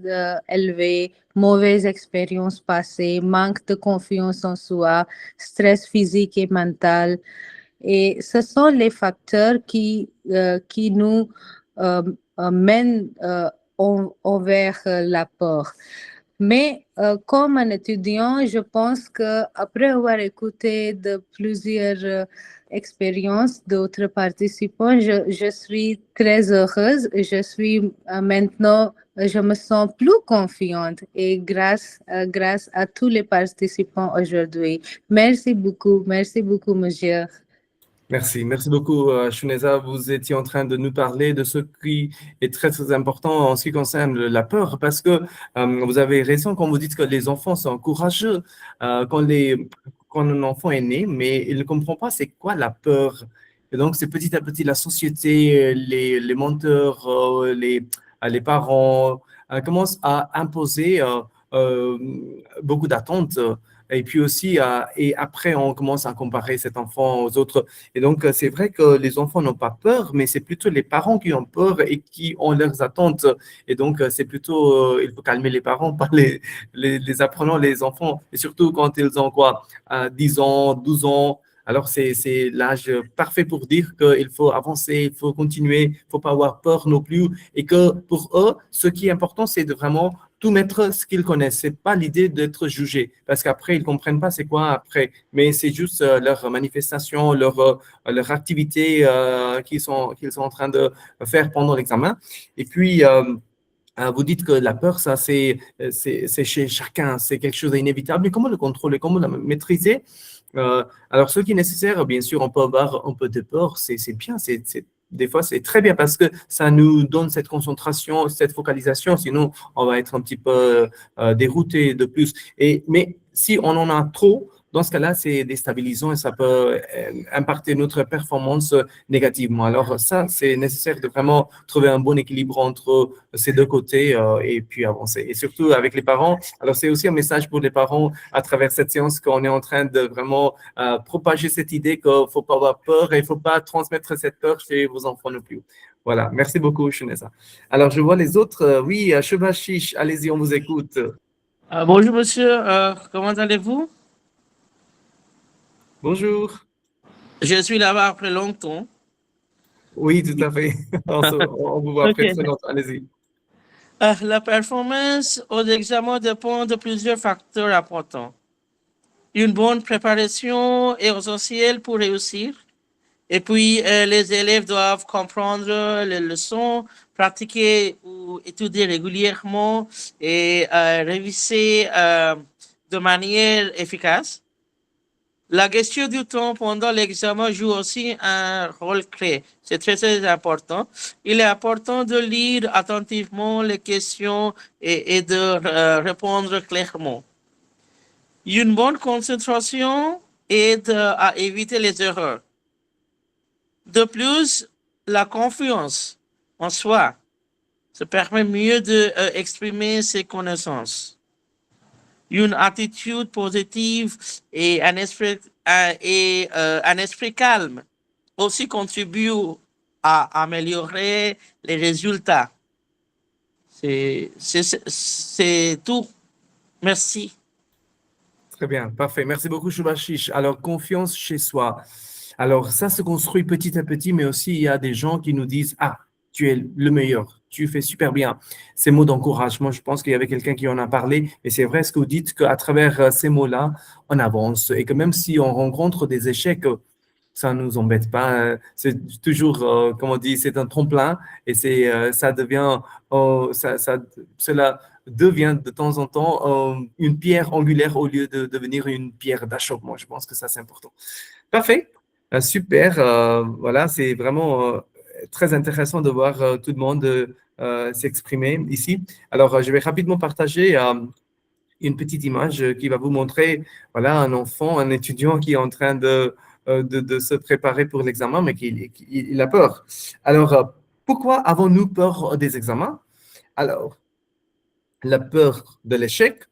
élevée, mauvaise expérience passée, manque de confiance en soi, stress physique et mental. Et ce sont les facteurs qui nous mènent envers la peur. Mais comme un étudiant, je pense qu'après avoir écouté de plusieurs expériences d'autres participants, je suis très heureuse. Je me sens plus confiante et grâce à tous les participants aujourd'hui. Merci beaucoup, monsieur. Merci beaucoup, Shuneza. Vous étiez en train de nous parler de ce qui est très, très important en ce qui concerne la peur, parce que vous avez raison quand vous dites que les enfants sont courageux quand un enfant est né, mais il ne comprend pas c'est quoi la peur. Et donc, c'est petit à petit la société, les menteurs, les parents commencent à imposer beaucoup d'attentes. Et puis aussi, et après, on commence à comparer cet enfant aux autres. Et donc, c'est vrai que les enfants n'ont pas peur, mais c'est plutôt les parents qui ont peur et qui ont leurs attentes. Et donc, c'est plutôt, il faut calmer les parents, pas les apprenants, les enfants. Et surtout quand ils ont quoi, 10 ans, 12 ans. Alors, c'est l'âge parfait pour dire qu'il faut avancer, il faut continuer, il ne faut pas avoir peur non plus. Et que pour eux, ce qui est important, c'est de vraiment tout mettre ce qu'ils connaissent. C'est pas l'idée d'être jugé, parce qu'après, ils comprennent pas c'est quoi après. Mais c'est juste leur manifestation, leur activité qu'ils sont en train de faire pendant l'examen. Et puis, vous dites que la peur, ça, c'est chez chacun, c'est quelque chose d'inévitable. Mais comment le contrôler, comment le maîtriser? Alors, ce qui est nécessaire, bien sûr, on peut avoir un peu de peur, c'est bien, des fois, c'est très bien parce que ça nous donne cette concentration, cette focalisation. Sinon, on va être un petit peu dérouté de plus. Mais si on en a trop, dans ce cas-là, c'est déstabilisant et ça peut impacter notre performance négativement. Alors ça, c'est nécessaire de vraiment trouver un bon équilibre entre ces deux côtés et puis avancer. Et surtout avec les parents. Alors c'est aussi un message pour les parents à travers cette séance qu'on est en train de vraiment propager cette idée qu'il ne faut pas avoir peur et il ne faut pas transmettre cette peur chez vos enfants non plus. Voilà, merci beaucoup, Shuneza. Alors, je vois les autres. Oui, Shubhashish, allez-y, on vous écoute. Bonjour, monsieur. Comment allez-vous? Bonjour. Je suis là-bas après longtemps. Oui, tout à fait. On vous voit après très longtemps. Allez-y. La performance aux examens dépend de plusieurs facteurs importants. Une bonne préparation est essentielle pour réussir. Et puis, les élèves doivent comprendre les leçons, pratiquer ou étudier régulièrement et réviser de manière efficace. La gestion du temps pendant l'examen joue aussi un rôle clé. C'est très, très important. Il est important de lire attentivement les questions et de répondre clairement. Une bonne concentration aide à éviter les erreurs. De plus, la confiance en soi se permet mieux d'exprimer ses connaissances. Une attitude positive et un esprit calme aussi contribuent à améliorer les résultats. C'est tout. Merci. Très bien, parfait. Merci beaucoup, Shubhashish. Alors, confiance chez soi. Alors, ça se construit petit à petit, mais aussi il y a des gens qui nous disent, ah, tu es le meilleur, tu fais super bien. Ces mots d'encouragement, je pense qu'il y avait quelqu'un qui en a parlé, et c'est vrai ce que vous dites, qu'à travers ces mots-là, on avance, et que même si on rencontre des échecs, ça ne nous embête pas. C'est toujours, comme on dit, c'est un tremplin, et ça devient, cela devient de temps en temps une pierre angulaire au lieu de devenir une pierre d'achoppement. Je pense que ça, c'est important. Parfait. Super. Voilà, c'est vraiment très intéressant de voir tout le monde s'exprimer ici. Alors, je vais rapidement partager une petite image qui va vous montrer, voilà, un enfant, un étudiant qui est en train de se préparer pour l'examen, mais il a peur. Alors, pourquoi avons-nous peur des examens? Alors, la peur de l'échec,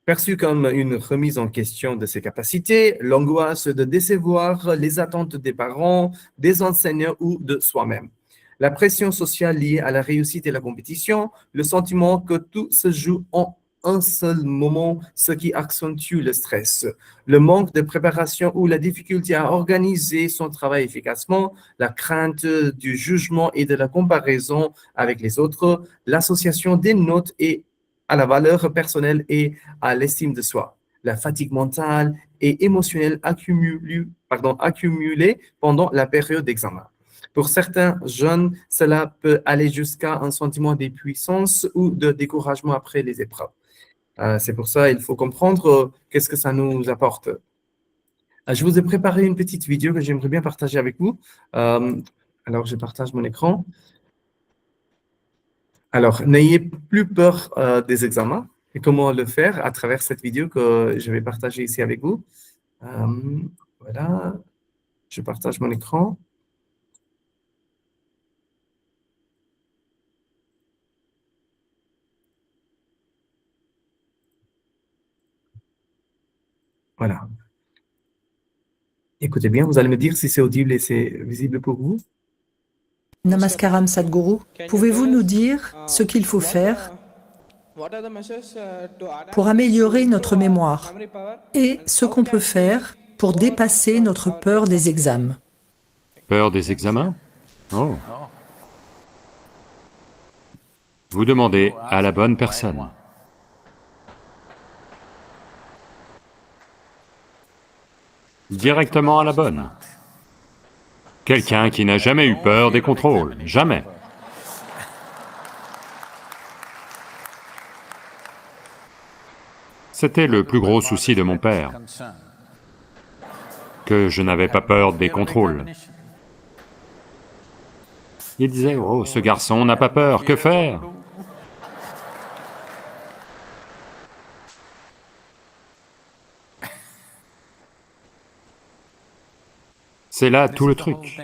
perçue comme une remise en question de ses capacités, l'angoisse de décevoir les attentes des parents, des enseignants ou de soi-même. La pression sociale liée à la réussite et la compétition, le sentiment que tout se joue en un seul moment, ce qui accentue le stress. Le manque de préparation ou la difficulté à organiser son travail efficacement, la crainte du jugement et de la comparaison avec les autres, l'association des notes et à la valeur personnelle et à l'estime de soi. La fatigue mentale et émotionnelle accumulée pendant la période d'examen. Pour certains jeunes, cela peut aller jusqu'à un sentiment d'impuissance ou de découragement après les épreuves. C'est pour ça qu'il faut comprendre qu'est-ce que ça nous apporte. Je vous ai préparé une petite vidéo que j'aimerais bien partager avec vous. Alors, je partage mon écran. Alors, n'ayez plus peur des examens. Et comment le faire à travers cette vidéo que je vais partager ici avec vous. Voilà, je partage mon écran. Voilà. Écoutez bien, vous allez me dire si c'est audible et c'est visible pour vous. Namaskaram Sadhguru, pouvez-vous nous dire ce qu'il faut faire pour améliorer notre mémoire et ce qu'on peut faire pour dépasser notre peur des examens? Peur des examens? Oh. Vous demandez à la bonne personne. Directement à la bonne. Quelqu'un qui n'a jamais eu peur des contrôles, jamais. C'était le plus gros souci de mon père, que je n'avais pas peur des contrôles. Il disait, oh, ce garçon n'a pas peur, que faire? C'est là tout le truc.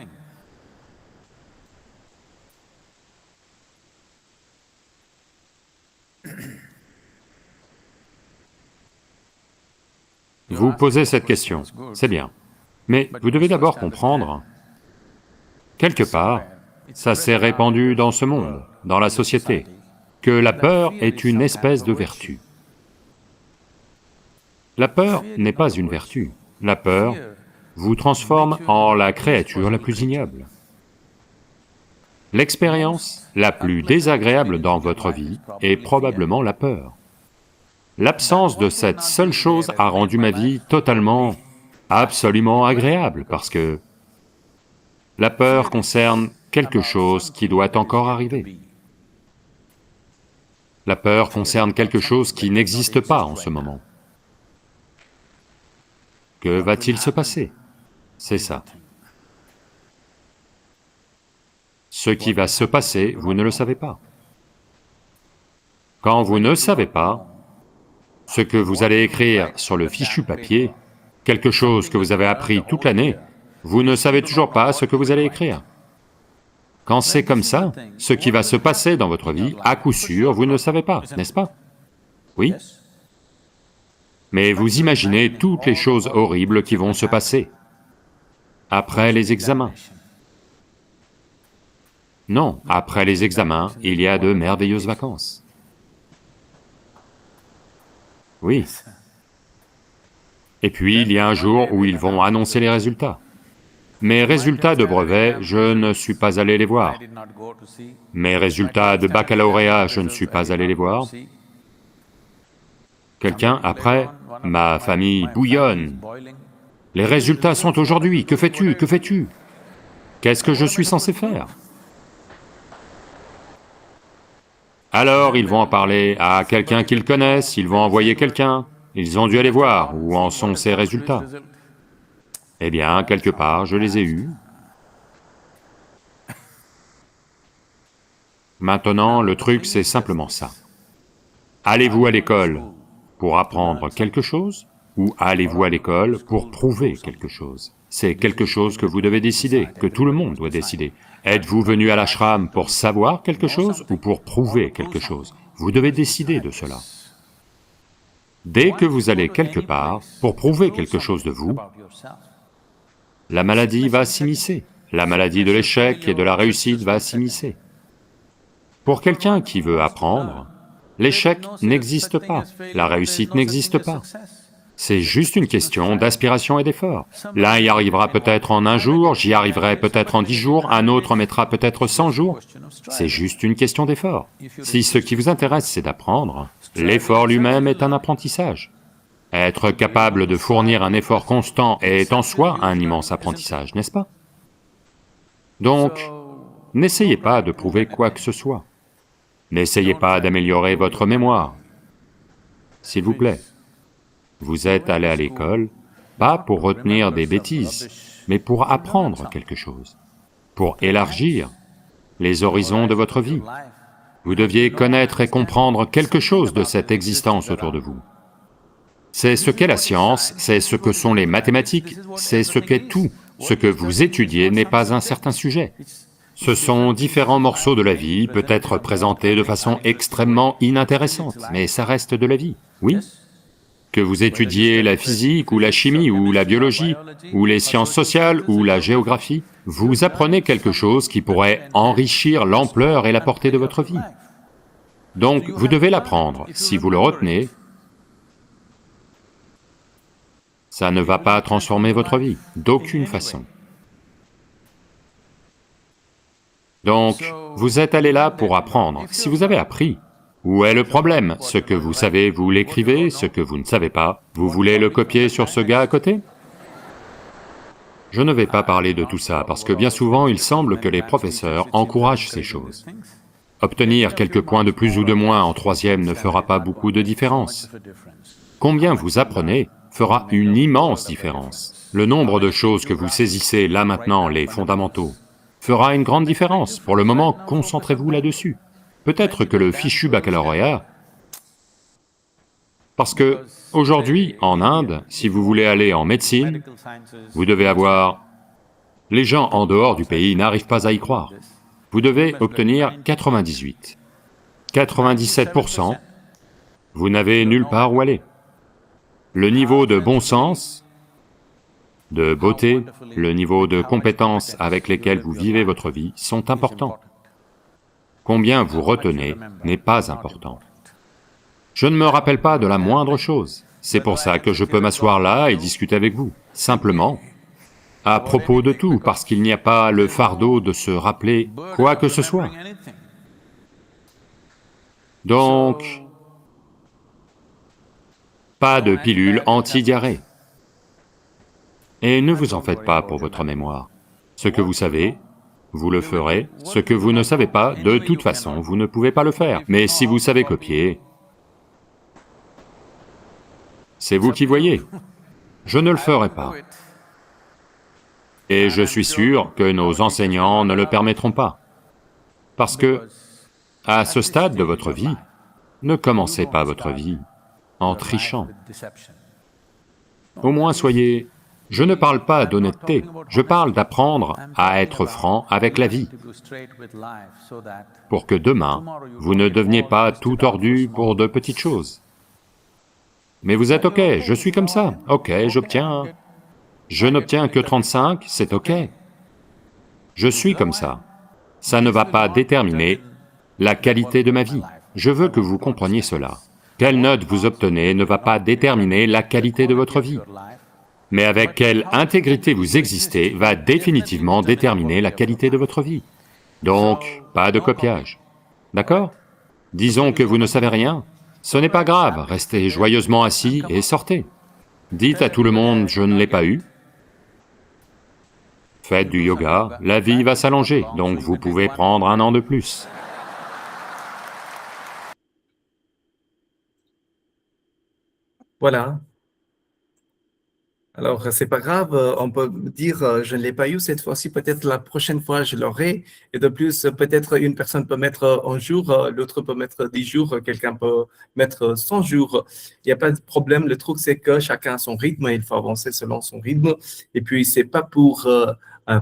Vous posez cette question, c'est bien. Mais vous devez d'abord comprendre, quelque part, ça s'est répandu dans ce monde, dans la société, que la peur est une espèce de vertu. La peur n'est pas une vertu. La peur vous transforme en la créature la plus ignoble. L'expérience la plus désagréable dans votre vie est probablement la peur. L'absence de cette seule chose a rendu ma vie totalement, absolument agréable, parce que la peur concerne quelque chose qui doit encore arriver. La peur concerne quelque chose qui n'existe pas en ce moment. Que va-t-il se passer? C'est ça. Ce qui va se passer, vous ne le savez pas. Quand vous ne savez pas, ce que vous allez écrire sur le fichu papier, quelque chose que vous avez appris toute l'année, vous ne savez toujours pas ce que vous allez écrire. Quand c'est comme ça, ce qui va se passer dans votre vie, à coup sûr, vous ne le savez pas, n'est-ce pas? Oui? Mais vous imaginez toutes les choses horribles qui vont se passer après les examens. Non, après les examens, il y a de merveilleuses vacances. Oui. Et puis, il y a un jour où ils vont annoncer les résultats. Mes résultats de brevet, je ne suis pas allé les voir. Mes résultats de baccalauréat, je ne suis pas allé les voir. Quelqu'un, après, ma famille bouillonne. Les résultats sont aujourd'hui, que fais-tu? Que fais-tu? Qu'est-ce que je suis censé faire? Alors, ils vont en parler à quelqu'un qu'ils connaissent, ils vont envoyer quelqu'un, ils ont dû aller voir où en sont ces résultats. Eh bien, quelque part, je les ai eus. Maintenant, le truc, c'est simplement ça. Allez-vous à l'école pour apprendre quelque chose, ou allez-vous à l'école pour prouver quelque chose? C'est quelque chose que vous devez décider, que tout le monde doit décider. Êtes-vous venu à l'ashram pour savoir quelque chose ou pour prouver quelque chose? Vous devez décider de cela. Dès que vous allez quelque part pour prouver quelque chose de vous, la maladie va s'immiscer, la maladie de l'échec et de la réussite va s'immiscer. Pour quelqu'un qui veut apprendre, l'échec n'existe pas, la réussite n'existe pas. C'est juste une question d'aspiration et d'effort. L'un y arrivera peut-être en un jour, j'y arriverai peut-être en 10 jours, un autre mettra peut-être 100 jours. C'est juste une question d'effort. Si ce qui vous intéresse c'est d'apprendre, l'effort lui-même est un apprentissage. Être capable de fournir un effort constant est en soi un immense apprentissage, n'est-ce pas? Donc, n'essayez pas de prouver quoi que ce soit. N'essayez pas d'améliorer votre mémoire. S'il vous plaît. Vous êtes allé à l'école, pas pour retenir des bêtises, mais pour apprendre quelque chose, pour élargir les horizons de votre vie. Vous deviez connaître et comprendre quelque chose de cette existence autour de vous. C'est ce qu'est la science, c'est ce que sont les mathématiques, c'est ce qu'est tout. Ce que vous étudiez n'est pas un certain sujet. Ce sont différents morceaux de la vie, peut-être présentés de façon extrêmement inintéressante, mais ça reste de la vie, oui. Que vous étudiez la physique, ou la chimie, ou la biologie, ou les sciences sociales, ou la géographie, vous apprenez quelque chose qui pourrait enrichir l'ampleur et la portée de votre vie. Donc, vous devez l'apprendre. Si vous le retenez, ça ne va pas transformer votre vie, d'aucune façon. Donc, vous êtes allé là pour apprendre. Si vous avez appris, où est le problème? Ce que vous savez, vous l'écrivez, ce que vous ne savez pas, vous voulez le copier sur ce gars à côté? Je ne vais pas parler de tout ça, parce que bien souvent, il semble que les professeurs encouragent ces choses. Obtenir quelques points de plus ou de moins en troisième ne fera pas beaucoup de différence. Combien vous apprenez fera une immense différence. Le nombre de choses que vous saisissez là maintenant, les fondamentaux, fera une grande différence. Pour le moment, concentrez-vous là-dessus. Peut-être que le fichu baccalauréat, parce que aujourd'hui, en Inde, si vous voulez aller en médecine, vous devez avoir... Les gens en dehors du pays n'arrivent pas à y croire. Vous devez obtenir 98. 97%, vous n'avez nulle part où aller. Le niveau de bon sens, de beauté, le niveau de compétences avec lesquelles vous vivez votre vie sont importants. Combien vous retenez n'est pas important. Je ne me rappelle pas de la moindre chose. C'est pour ça que je peux m'asseoir là et discuter avec vous, simplement, à propos de tout, parce qu'il n'y a pas le fardeau de se rappeler quoi que ce soit. Donc, pas de pilule anti-diarrhée. Et ne vous en faites pas pour votre mémoire. Ce que vous savez, vous le ferez. Ce que vous ne savez pas, de toute façon, vous ne pouvez pas le faire. Mais si vous savez copier, c'est vous qui voyez. Je ne le ferai pas. Et je suis sûr que nos enseignants ne le permettront pas. Parce que, à ce stade de votre vie, ne commencez pas votre vie en trichant. Au moins soyez... Je ne parle pas d'honnêteté, je parle d'apprendre à être franc avec la vie, pour que demain, vous ne deveniez pas tout tordu pour de petites choses. Mais vous êtes ok, je suis comme ça, ok, j'obtiens... Je n'obtiens que 35, c'est ok. Je suis comme ça. Ça ne va pas déterminer la qualité de ma vie. Je veux que vous compreniez cela. quelle note vous obtenez ne va pas déterminer la qualité de votre vie. Mais avec quelle intégrité vous existez va définitivement déterminer la qualité de votre vie. Donc, pas de copiage. D'accord? Disons que vous ne savez rien. Ce n'est pas grave, restez joyeusement assis et sortez. Dites à tout le monde, je ne l'ai pas eu. Faites du yoga, la vie va s'allonger, donc vous pouvez prendre 1 an de plus. Voilà. Alors, c'est pas grave, on peut dire je ne l'ai pas eu cette fois-ci, peut-être la prochaine fois je l'aurai. Et de plus, peut-être une personne peut mettre 1 jour, l'autre peut mettre 10 jours, quelqu'un peut mettre 100 jours. Il n'y a pas de problème. Le truc, c'est que chacun a son rythme, il faut avancer selon son rythme. Et puis, c'est pas pour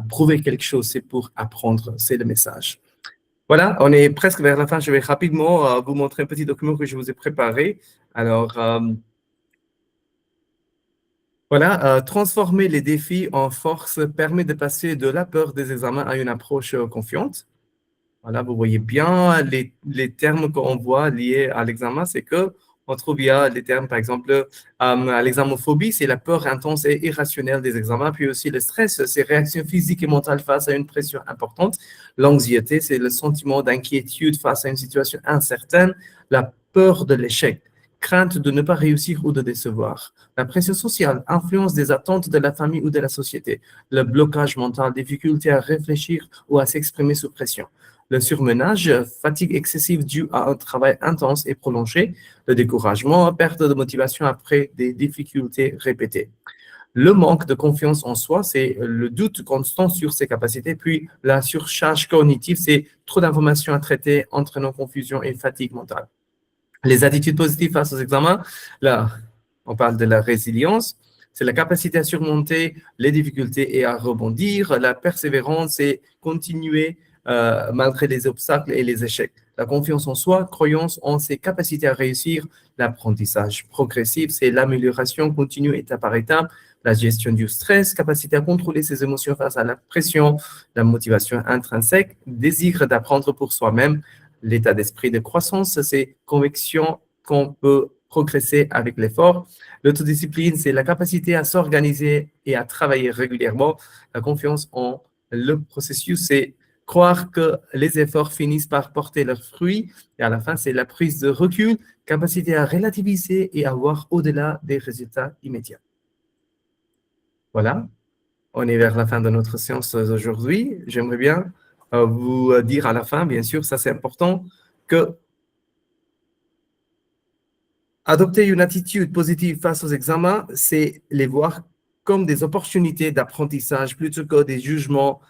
prouver quelque chose, c'est pour apprendre, c'est le message. Voilà, on est presque vers la fin. Je vais rapidement vous montrer un petit document que je vous ai préparé. Alors, voilà, transformer les défis en force permet de passer de la peur des examens à une approche confiante. Voilà, vous voyez bien les termes qu'on voit liés à l'examen, c'est que on trouve il y a les termes, par exemple, l'examophobie, c'est la peur intense et irrationnelle des examens, puis aussi le stress, c'est réaction physique et mentale face à une pression importante. L'anxiété, c'est le sentiment d'inquiétude face à une situation incertaine, la peur de l'échec, crainte de ne pas réussir ou de décevoir. La pression sociale, influence des attentes de la famille ou de la société. Le blocage mental, difficulté à réfléchir ou à s'exprimer sous pression. Le surmenage, fatigue excessive due à un travail intense et prolongé. Le découragement, perte de motivation après des difficultés répétées. Le manque de confiance en soi, c'est le doute constant sur ses capacités. Puis la surcharge cognitive, c'est trop d'informations à traiter, entraînant confusion et fatigue mentale. Les attitudes positives face aux examens, là, on parle de la résilience, c'est la capacité à surmonter les difficultés et à rebondir. La persévérance, c'est continuer malgré les obstacles et les échecs. La confiance en soi, croyance en ses capacités à réussir. L'apprentissage progressif, c'est l'amélioration continue étape par étape. La gestion du stress, capacité à contrôler ses émotions face à la pression. La motivation intrinsèque, désir d'apprendre pour soi-même. L'état d'esprit de croissance, c'est conviction qu'on peut progresser avec l'effort. L'autodiscipline, c'est la capacité à s'organiser et à travailler régulièrement. La confiance en le processus, c'est croire que les efforts finissent par porter leurs fruits. Et à la fin, c'est la prise de recul, capacité à relativiser et à voir au-delà des résultats immédiats. Voilà, on est vers la fin de notre séance aujourd'hui. J'aimerais bien vous dire à la fin, bien sûr, ça c'est important, que adopter une attitude positive face aux examens, c'est les voir comme des opportunités d'apprentissage plutôt que des jugements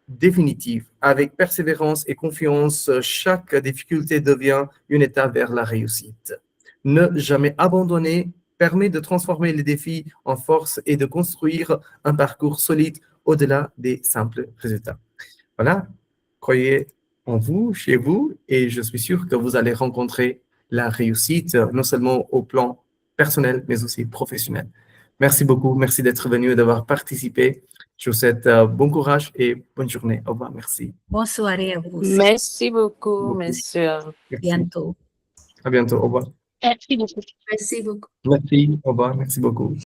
définitifs. Avec persévérance et confiance, chaque difficulté devient une étape vers la réussite. Ne jamais abandonner permet de transformer les défis en force et de construire un parcours solide au-delà des simples résultats. Voilà, croyez en vous, chez vous, et je suis sûr que vous allez rencontrer la réussite, non seulement au plan personnel, mais aussi professionnel. Merci beaucoup, merci d'être venu et d'avoir participé. Je vous souhaite bon courage et bonne journée. Au revoir, merci. Bonne soirée à vous aussi. Merci beaucoup, monsieur. Merci. Bientôt. À bientôt, au revoir. Merci beaucoup. Merci beaucoup. Merci, au revoir, merci beaucoup.